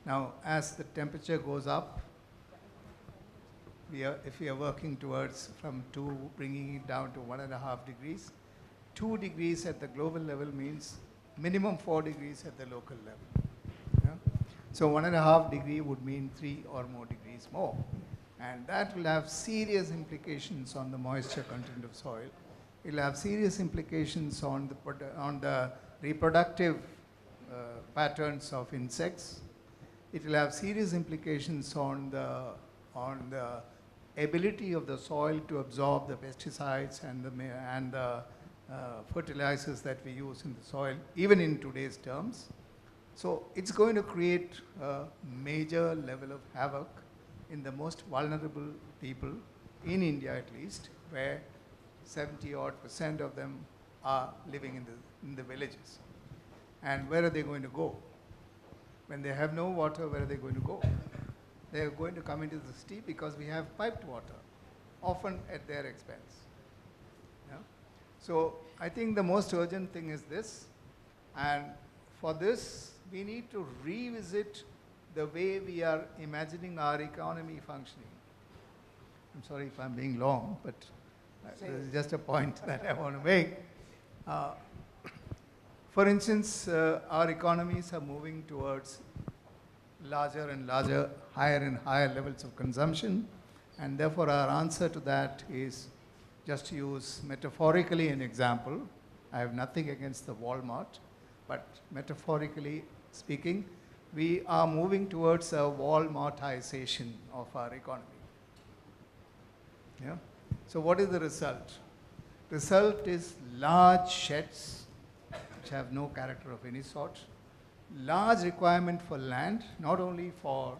Now, as the temperature goes up, if we are working towards from 2, bringing it down to 1.5 degrees, 2 degrees at the global level means minimum 4 degrees at the local level. Yeah? So 1.5 degree would mean 3 or more degrees more. And that will have serious implications on the moisture content of soil. It will have serious implications on the reproductive patterns of insects. It will have serious implications on the ability of the soil to absorb the pesticides and the fertilizers that we use in the soil, even in today's terms. So it's going to create a major level of havoc in the most vulnerable people, in India at least, where 70% of them are living in the villages. And where are they going to go? When they have no water, where are they going to go? They are going to come into the city because we have piped water, often at their expense. Yeah? So I think the most urgent thing is this, and for this we need to revisit the way we are imagining our economy functioning. I'm sorry if I'm being long, but this is just a point that I want to make. For instance, our economies are moving towards larger and larger, higher and higher levels of consumption, and therefore our answer to that is just to use metaphorically an example. I have nothing against the Walmart, but metaphorically speaking, we are moving towards a Walmartization of our economy. Yeah? So what is the result? Result is large sheds which have no character of any sort, large requirement for land, not only for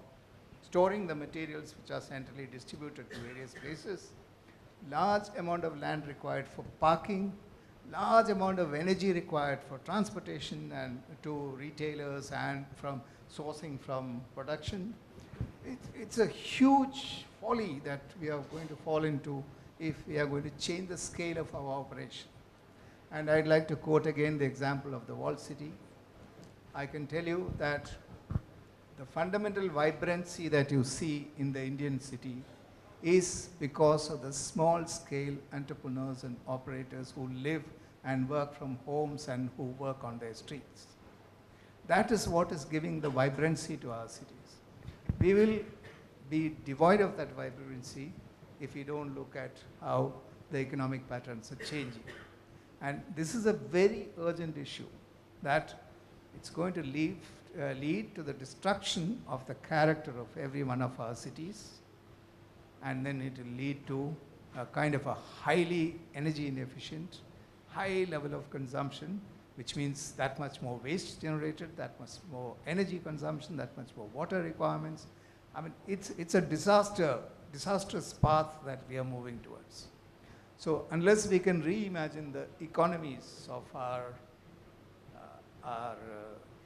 storing the materials which are centrally distributed to various places, large amount of land required for parking, large amount of energy required for transportation and to retailers and from sourcing from production. It's a huge folly that we are going to fall into if we are going to change the scale of our operation. And I'd like to quote again the example of the walled city. I can tell you that the fundamental vibrancy that you see in the Indian city is because of the small scale entrepreneurs and operators who live and work from homes and who work on their streets. That is what is giving the vibrancy to our cities. We will be devoid of that vibrancy if we don't look at how the economic patterns are changing. And this is a very urgent issue that it's going to lead to the destruction of the character of every one of our cities, and then it will lead to a kind of a highly energy inefficient, high level of consumption, which means that much more waste generated, that much more energy consumption, that much more water requirements. I mean, it's a disastrous path that we are moving towards. So unless we can reimagine the economies of our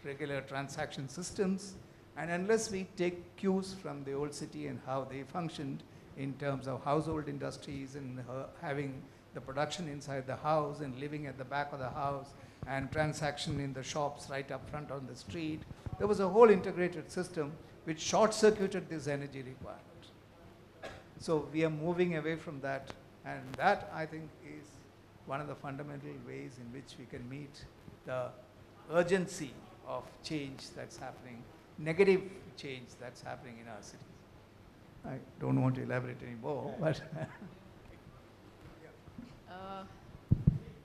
regular transaction systems, and unless we take cues from the old city and how they functioned in terms of household industries and having the production inside the house and living at the back of the house and transaction in the shops right up front on the street, there was a whole integrated system which short-circuited this energy requirement. So we are moving away from that, and that, I think, is one of the fundamental ways in which we can meet the urgency of change that's happening, negative change that's happening in our cities. I don't want to elaborate anymore, but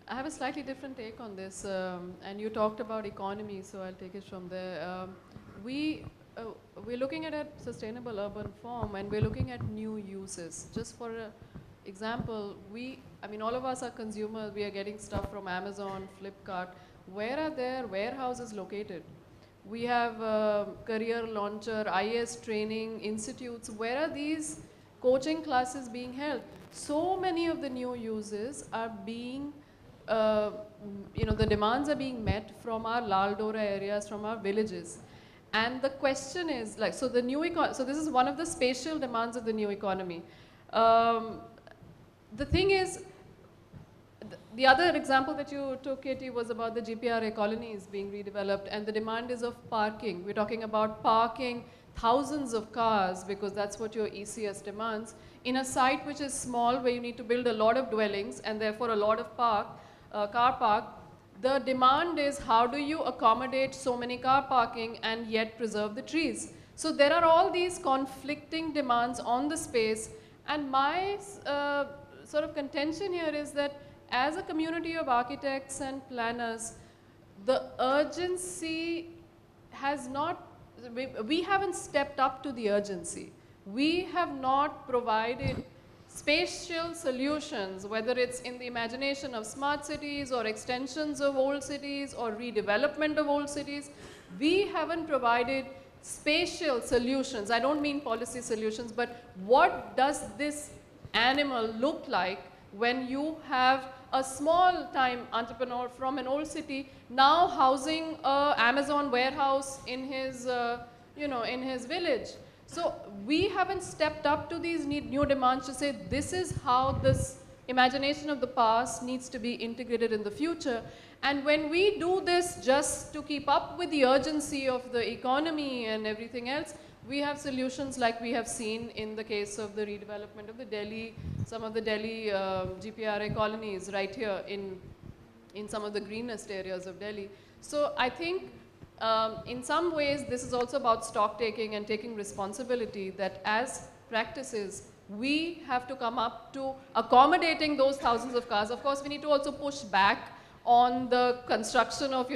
I have a slightly different take on this, and you talked about economy, so I'll take it from there. We're looking at a sustainable urban form, and we're looking at new uses. Just for example, all of us are consumers. We are getting stuff from Amazon, Flipkart. Where are their warehouses located? We have career launcher, IS training institutes. Where are these coaching classes being held? So many of the new uses are being, the demands are being met from our Lall areas, from our villages. And the question is, so this is one of the spatial demands of the new economy. The thing is, the other example that you took, Katie, was about the GPRA colonies being redeveloped, and the demand is of parking. We're talking about parking thousands of cars, because that's what your ECS demands, in a site which is small, where you need to build a lot of dwellings and therefore a lot of car park. The demand is how do you accommodate so many car parking and yet preserve the trees? So there are all these conflicting demands on the space, and my sort of contention here is that as a community of architects and planners, the urgency has not, we haven't stepped up to the urgency. We have not provided spatial solutions, whether it's in the imagination of smart cities or extensions of old cities or redevelopment of old cities. We haven't provided spatial solutions. I don't mean policy solutions, but what does this animal look like when you have a small time entrepreneur from an old city now housing a Amazon warehouse in his, in his village. So we haven't stepped up to these new demands to say this is how this imagination of the past needs to be integrated in the future. And when we do this just to keep up with the urgency of the economy and everything else, we have solutions like we have seen in the case of the redevelopment of the Delhi, some of the Delhi GPRA colonies right here in some of the greenest areas of Delhi. So I think in some ways this is also about stock taking and taking responsibility that as practices we have to come up to accommodating those thousands of cars. Of course, we need to also push back on the construction of,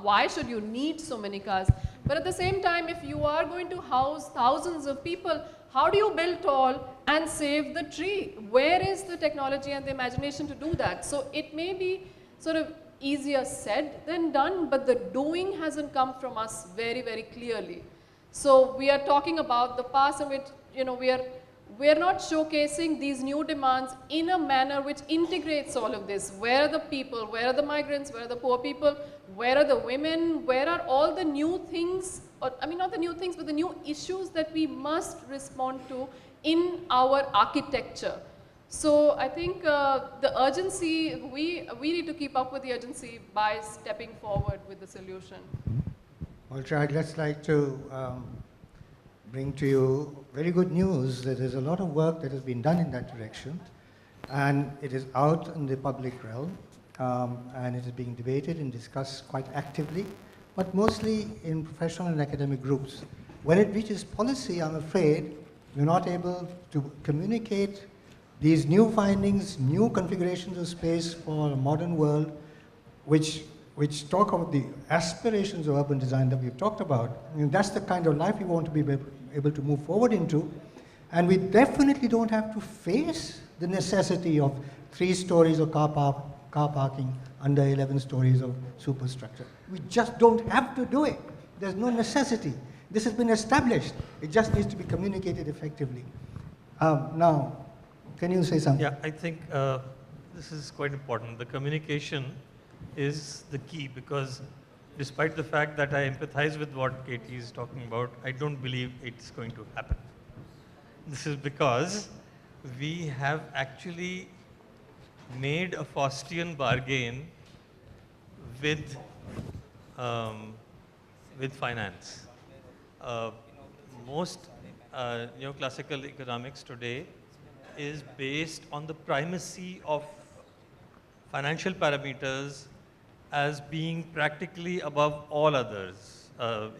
why should you need so many cars? But at the same time, if you are going to house thousands of people, how do you build tall and save the tree? Where is the technology and the imagination to do that? So it may be sort of easier said than done, but the doing hasn't come from us very, very clearly. So we are talking about the past, and we are not showcasing these new demands in a manner which integrates all of this. Where are the people? Where are the migrants? Where are the poor people? Where are the women? Where are all the new things, or I mean not the new things, but the new issues that we must respond to in our architecture? So I think the urgency, we need to keep up with the urgency by stepping forward with the solution. Moulshri, I'd just like to bring to you very good news that there's a lot of work that has been done in that direction, and it is out in the public realm, and it is being debated and discussed quite actively, but mostly in professional and academic groups. When it reaches policy, I'm afraid we're not able to communicate these new findings, new configurations of space for a modern world, which talk about the aspirations of urban design that we've talked about. I mean, that's the kind of life we want to be able to move forward into. And we definitely don't have to face the necessity of 3 stories of car parking under 11 stories of superstructure. We just don't have to do it. There's no necessity. This has been established. It just needs to be communicated effectively. Now, can you say something? Yeah, I think this is quite important. The communication is the key, because despite the fact that I empathize with what Katie is talking about, I don't believe it's going to happen. This is because we have actually made a Faustian bargain with finance. Most neoclassical economics today is based on the primacy of financial parameters as being practically above all others,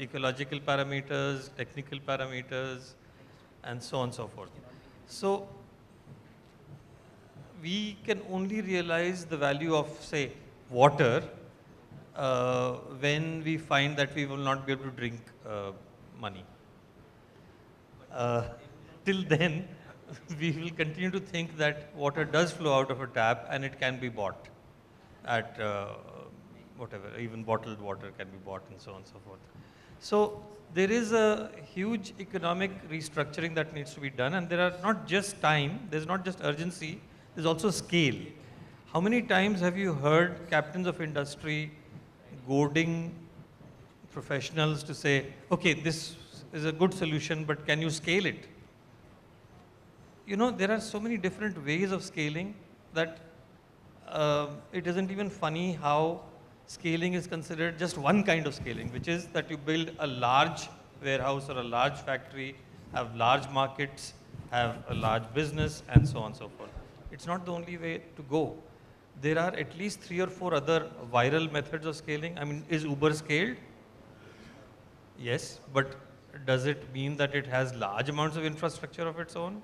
ecological parameters, technical parameters, and so on and so forth. So we can only realize the value of, say, water when we find that we will not be able to drink money. Till then, we will continue to think that water does flow out of a tap and it can be bought at whatever, even bottled water can be bought and so on and so forth. So there is a huge economic restructuring that needs to be done, and there are not just time, there's not just urgency, there's also scale. How many times have you heard captains of industry goading professionals to say, okay, this is a good solution, but can you scale it? You know, there are so many different ways of scaling that it isn't even funny how scaling is considered just one kind of scaling, which is that you build a large warehouse or a large factory, have large markets, have a large business, and so on and so forth. It's not the only way to go. there are at least 3 or 4 other viral methods of scaling. I mean, is Uber scaled? Yes, but does it mean that it has large amounts of infrastructure of its own?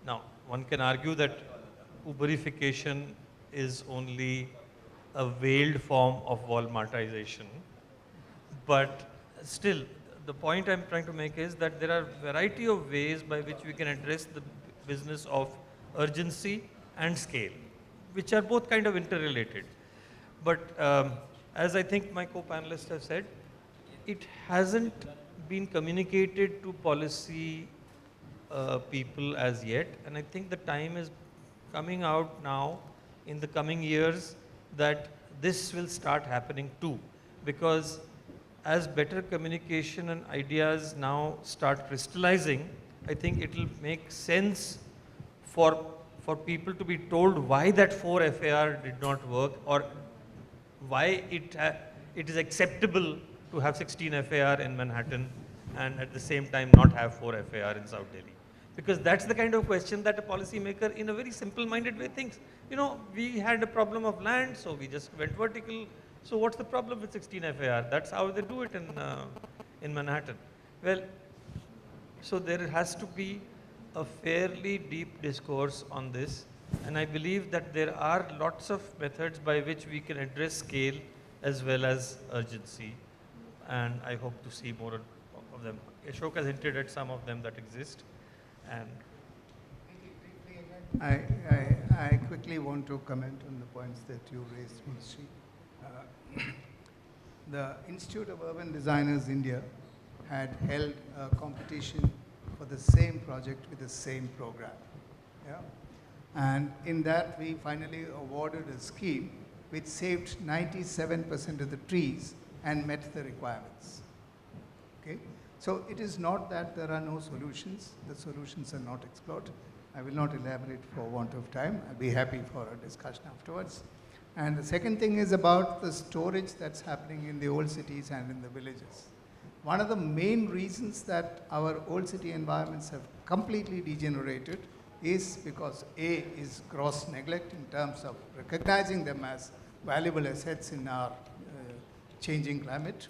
Now, one can argue that Uberification is only a veiled form of Walmartization, but still, the point I'm trying to make is that there are variety of ways by which we can address the business of urgency and scale, which are both kind of interrelated. But as I think my co-panelists have said, it hasn't been communicated to policy people as yet, and I think the time is coming out now in the coming years that this will start happening too, because as better communication and ideas now start crystallizing, I think it will make sense for people to be told why that 4 FAR did not work, or why it is acceptable to have 16 FAR in Manhattan and at the same time not have 4 FAR in South Delhi. Because that's the kind of question that a policymaker in a very simple-minded way thinks. You know, we had a problem of land, so we just went vertical. So what's the problem with 16 FAR? That's how they do it in Manhattan. Well, so there has to be a fairly deep discourse on this, and I believe that there are lots of methods by which we can address scale as well as urgency, and I hope to see more of them. Ashok has hinted at some of them that exist, and I quickly want to comment on the points that you raised, Moulshri. The Institute of Urban Designers India had held a competition for the same project with the same program. Yeah? And in that, we finally awarded a scheme which saved 97% of the trees and met the requirements. Okay? So it is not that there are no solutions. The solutions are not explored. I will not elaborate for want of time. I'll be happy for a discussion afterwards. And the second thing is about the storage that's happening in the old cities and in the villages. One of the main reasons that our old city environments have completely degenerated is because A is gross neglect in terms of recognizing them as valuable assets in our changing climate.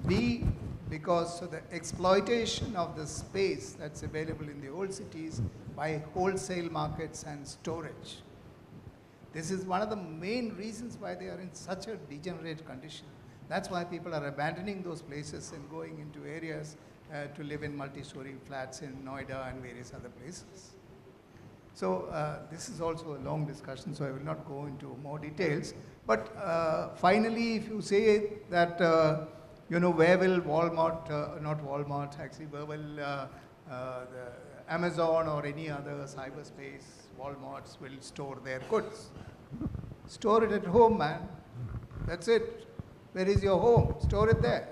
B, because of the exploitation of the space that's available in the old cities by wholesale markets and storage. This is one of the main reasons why they are in such a degenerate condition. That's why people are abandoning those places and going into areas to live in multi-story flats in Noida and various other places. So this is also a long discussion, so I will not go into more details. But finally, if you say that, you know, where will Walmart, not Walmart, actually, where will the Amazon or any other cyberspace Walmarts will store their goods? Store it at home, man. That's it. Where is your home? Store it there.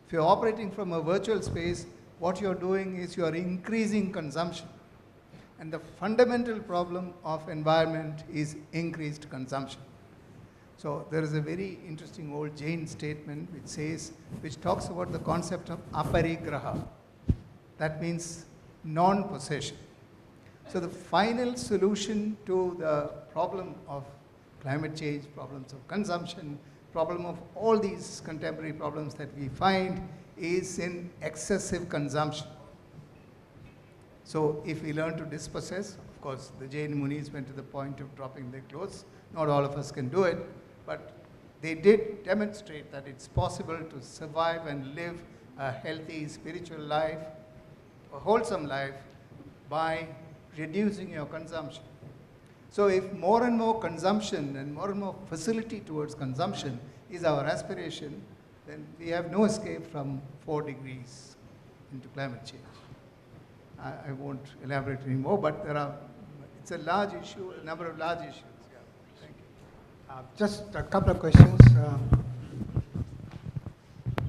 If you're operating from a virtual space, what you're doing is you're increasing consumption. And the fundamental problem of environment is increased consumption. So there is a very interesting old Jain statement which talks about the concept of aparigraha. That means non-possession. So the final solution to the problem of climate change, problems of consumption, problem of all these contemporary problems that we find is in excessive consumption. So if we learn to dispossess, of course the Jain Munis went to the point of dropping their clothes. Not all of us can do it, but they did demonstrate that it's possible to survive and live a healthy spiritual life, a wholesome life, by reducing your consumption. So if more and more consumption and more facility towards consumption is our aspiration, then we have no escape from 4 degrees into climate change. I won't elaborate anymore, but it's a large issue, a number of large issues. Yeah. Thank you. Just a couple of questions.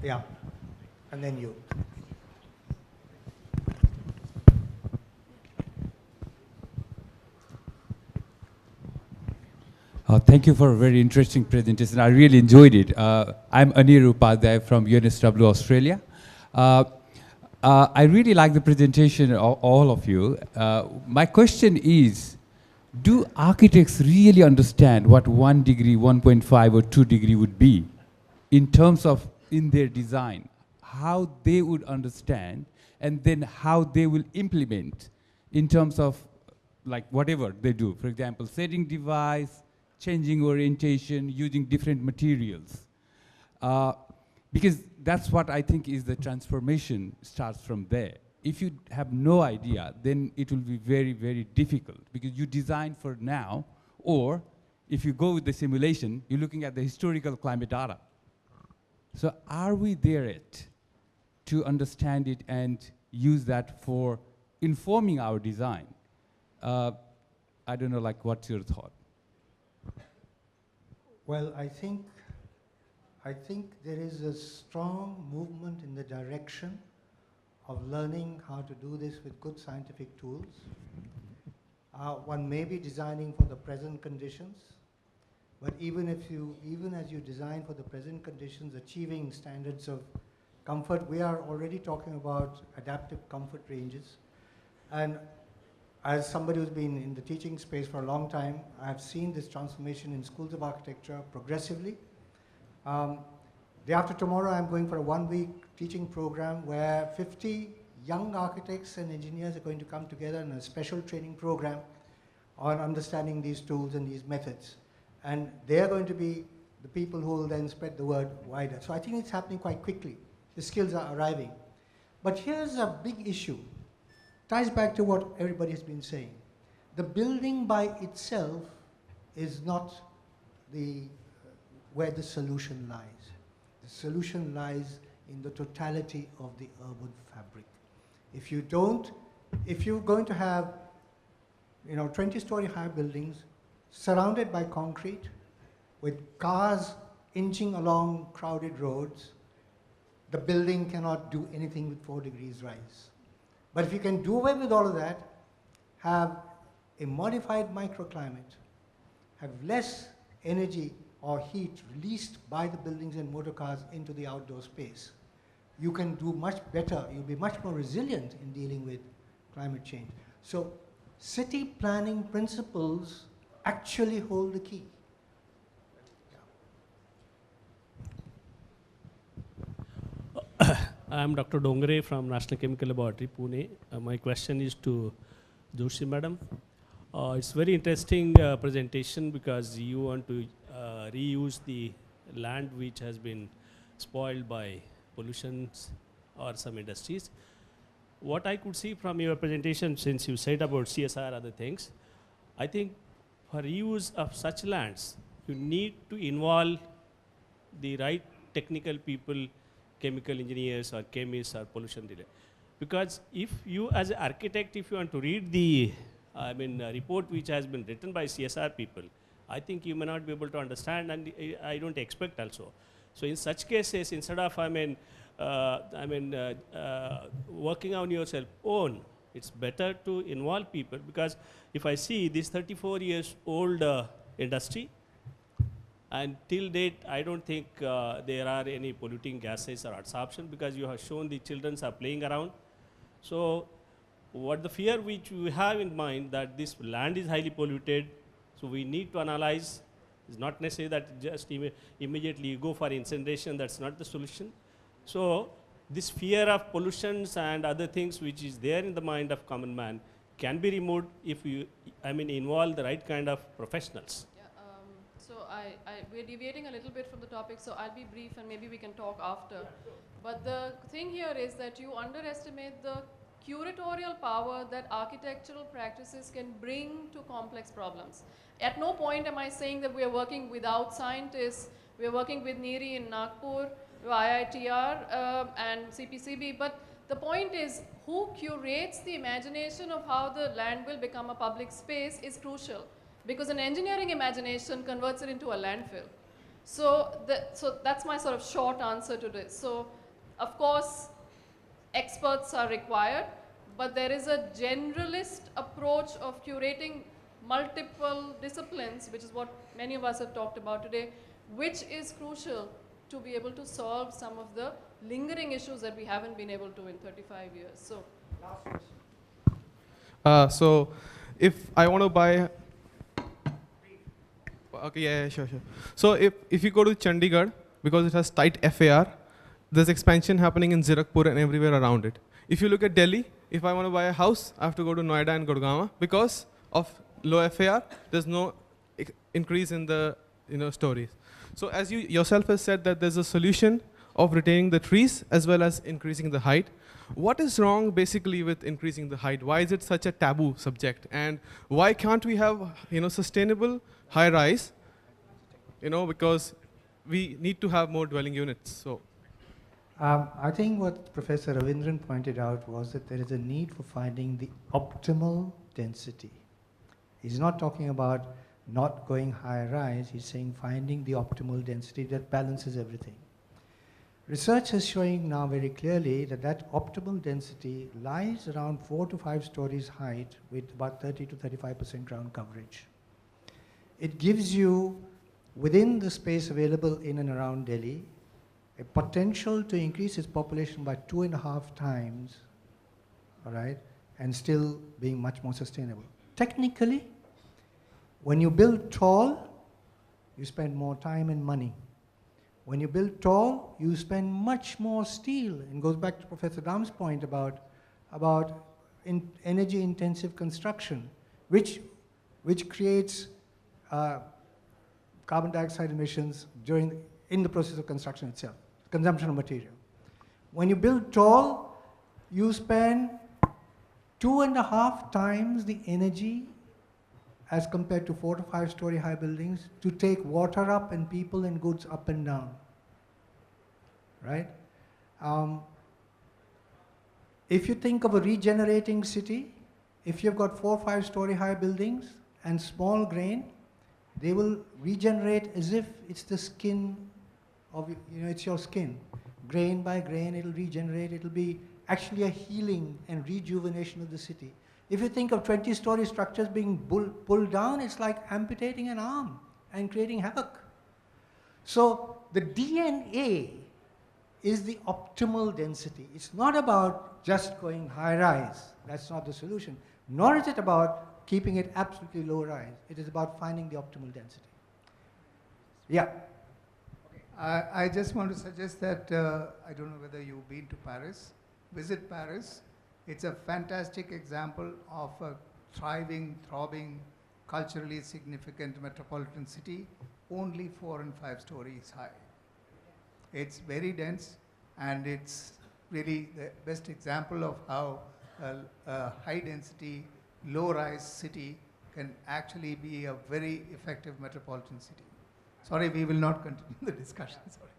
Yeah, and then you. Thank you for a very interesting presentation. I really enjoyed it. I'm Anir Upadhyay from UNSW Australia. I really like the presentation of all of you. My question is, do architects really understand what 1 degree, 1.5 or 2 degree would be in terms of in their design, how they would understand and then how they will implement in terms of like whatever they do. For example, setting device, changing orientation, using different materials. Because that's what I think is the transformation starts from there. If you have no idea, then it will be very, very difficult because you design for now, or if you go with the simulation, you're looking at the historical climate data. So are we there yet to understand it and use that for informing our design? I don't know, like, what's your thought? Well, I think there is a strong movement in the direction of learning how to do this with good scientific tools. One may be designing for the present conditions, but even as you design for the present conditions, achieving standards of comfort, we are already talking about adaptive comfort ranges. And as somebody who's been in the teaching space for a long time, I've seen this transformation in schools of architecture progressively. Day after tomorrow, I'm going for a 1-week teaching program where 50 young architects and engineers are going to come together in a special training program on understanding these tools and these methods. And they're going to be the people who will then spread the word wider. So I think it's happening quite quickly. The skills are arriving. But here's a big issue. Ties back to what everybody has been saying. The building by itself is not where the solution lies. The solution lies in the totality of the urban fabric. If you're going to have 20-story high buildings surrounded by concrete with cars inching along crowded roads, the building cannot do anything with 4 degrees rise. But if you can do away with all of that, have a modified microclimate, have less energy or heat released by the buildings and motor cars into the outdoor space, you can do much better, you'll be much more resilient in dealing with climate change. So city planning principles actually hold the key. I am Dr. Dongre from National Chemical Laboratory, Pune. My question is to Joshi madam. It's very interesting presentation because you want to reuse the land which has been spoiled by pollutions or some industries. What I could see from your presentation, since you said about CSR other things, I think for reuse of such lands, you need to involve the right technical people, chemical engineers or chemists or pollution delay. Because if you as an architect, if you want to read the report which has been written by CSR people, I think you may not be able to understand, and I don't expect also. So in such cases, instead of working on yourself own, it's better to involve people, because if I see this 34 years old industry, and till date, I don't think there are any polluting gases or absorption, because you have shown the children are playing around. So what the fear which we have in mind, that this land is highly polluted, so we need to analyze. It's not necessary that just immediately you go for incineration, that's not the solution. So this fear of pollutions and other things which is there in the mind of common man can be removed if you involve the right kind of professionals. So we're deviating a little bit from the topic, so I'll be brief and maybe we can talk after. But the thing here is that you underestimate the curatorial power that architectural practices can bring to complex problems. At no point am I saying that we are working without scientists. We are working with NEERI in Nagpur, IITR and CPCB, but the point is who curates the imagination of how the land will become a public space is crucial, because an engineering imagination converts it into a landfill. So that's my sort of short answer to this. So of course experts are required, but there is a generalist approach of curating multiple disciplines, which is what many of us have talked about today, which is crucial to be able to solve some of the lingering issues that we haven't been able to in 35 years. So, so if I want to buy Okay, yeah, sure. So if you go to Chandigarh, because it has tight FAR, there's expansion happening in Zirakpur and everywhere around it. If you look at Delhi, if I want to buy a house, I have to go to Noida and Gurgaon because of low FAR. There's no increase in the stories. So as you yourself has said that there's a solution of retaining the trees as well as increasing the height. What is wrong basically with increasing the height? Why is it such a taboo subject? And why can't we have sustainable high rise? Because we need to have more dwelling units. So I think what Professor Ravindran pointed out was that there is a need for finding the optimal density. He's not talking about not going high rise, he's saying finding the optimal density that balances everything. Research is showing now very clearly that that optimal density lies around 4 to 5 stories height with about 30 to 35% ground coverage. It gives you, within the space available in and around Delhi, a potential to increase its population by 2.5 times, all right, and still being much more sustainable. Technically, when you build tall, you spend more time and money. When you build tall, you spend much more steel. And goes back to Professor Ram's point about energy-intensive construction, which creates carbon dioxide emissions in the process of construction itself, consumption of material. When you build tall, you spend 2.5 times the energy as compared to 4 to 5 story high buildings to take water up and people and goods up and down, right? If you think of a regenerating city, if you've got 4 or 5 story high buildings and small grain, they will regenerate as if it's the skin of, it's your skin. Grain by grain, it'll regenerate, it'll be actually a healing and rejuvenation of the city. If you think of 20-story structures being pulled down, it's like amputating an arm and creating havoc. So the DNA is the optimal density. It's not about just going high rise. That's not the solution. Nor is it about keeping it absolutely low rise. It is about finding the optimal density. Yeah. I just want to suggest that, I don't know whether you've been to Paris. Visit Paris. It's a fantastic example of a thriving, throbbing, culturally significant metropolitan city, only 4 and 5 stories high. It's very dense, and it's really the best example of how a high-density, low-rise city can actually be a very effective metropolitan city. Sorry, we will not continue the discussion. Sorry.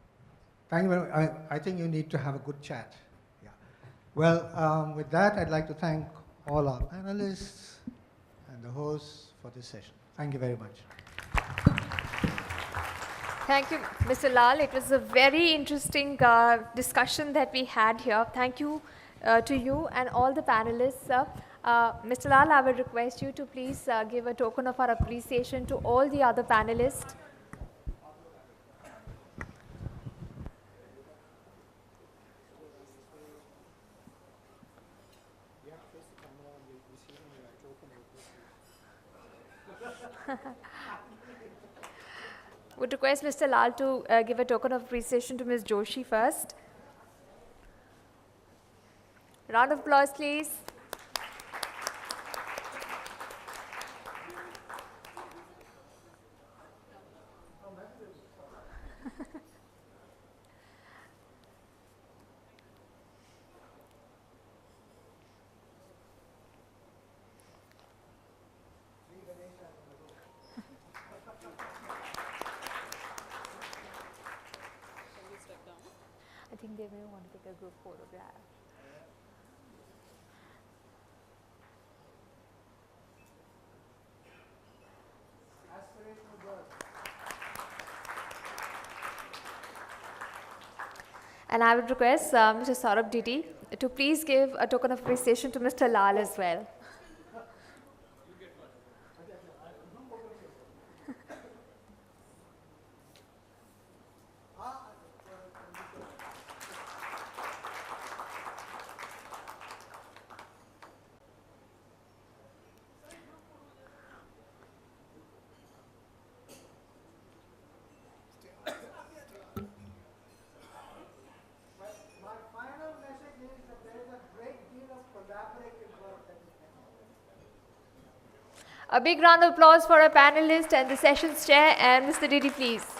Thank you very much. I think you need to have a good chat. Yeah. Well, with that, I'd like to thank all our panelists and the hosts for this session. Thank you very much. Thank you, Mr. Lall. It was a very interesting discussion that we had here. Thank you to you and all the panelists. Mr. Lall, I will request you to please give a token of our appreciation to all the other panelists. Would request Mr. Lall to give a token of appreciation to Ms. Joshi first. Round of applause, please. I think they may want to take a group photograph. And I would request Mr. Saurabh Didi to please give a token of appreciation to Mr. Lall as well. A big round of applause for our panelists and the sessions chair and Mr. Didi, please.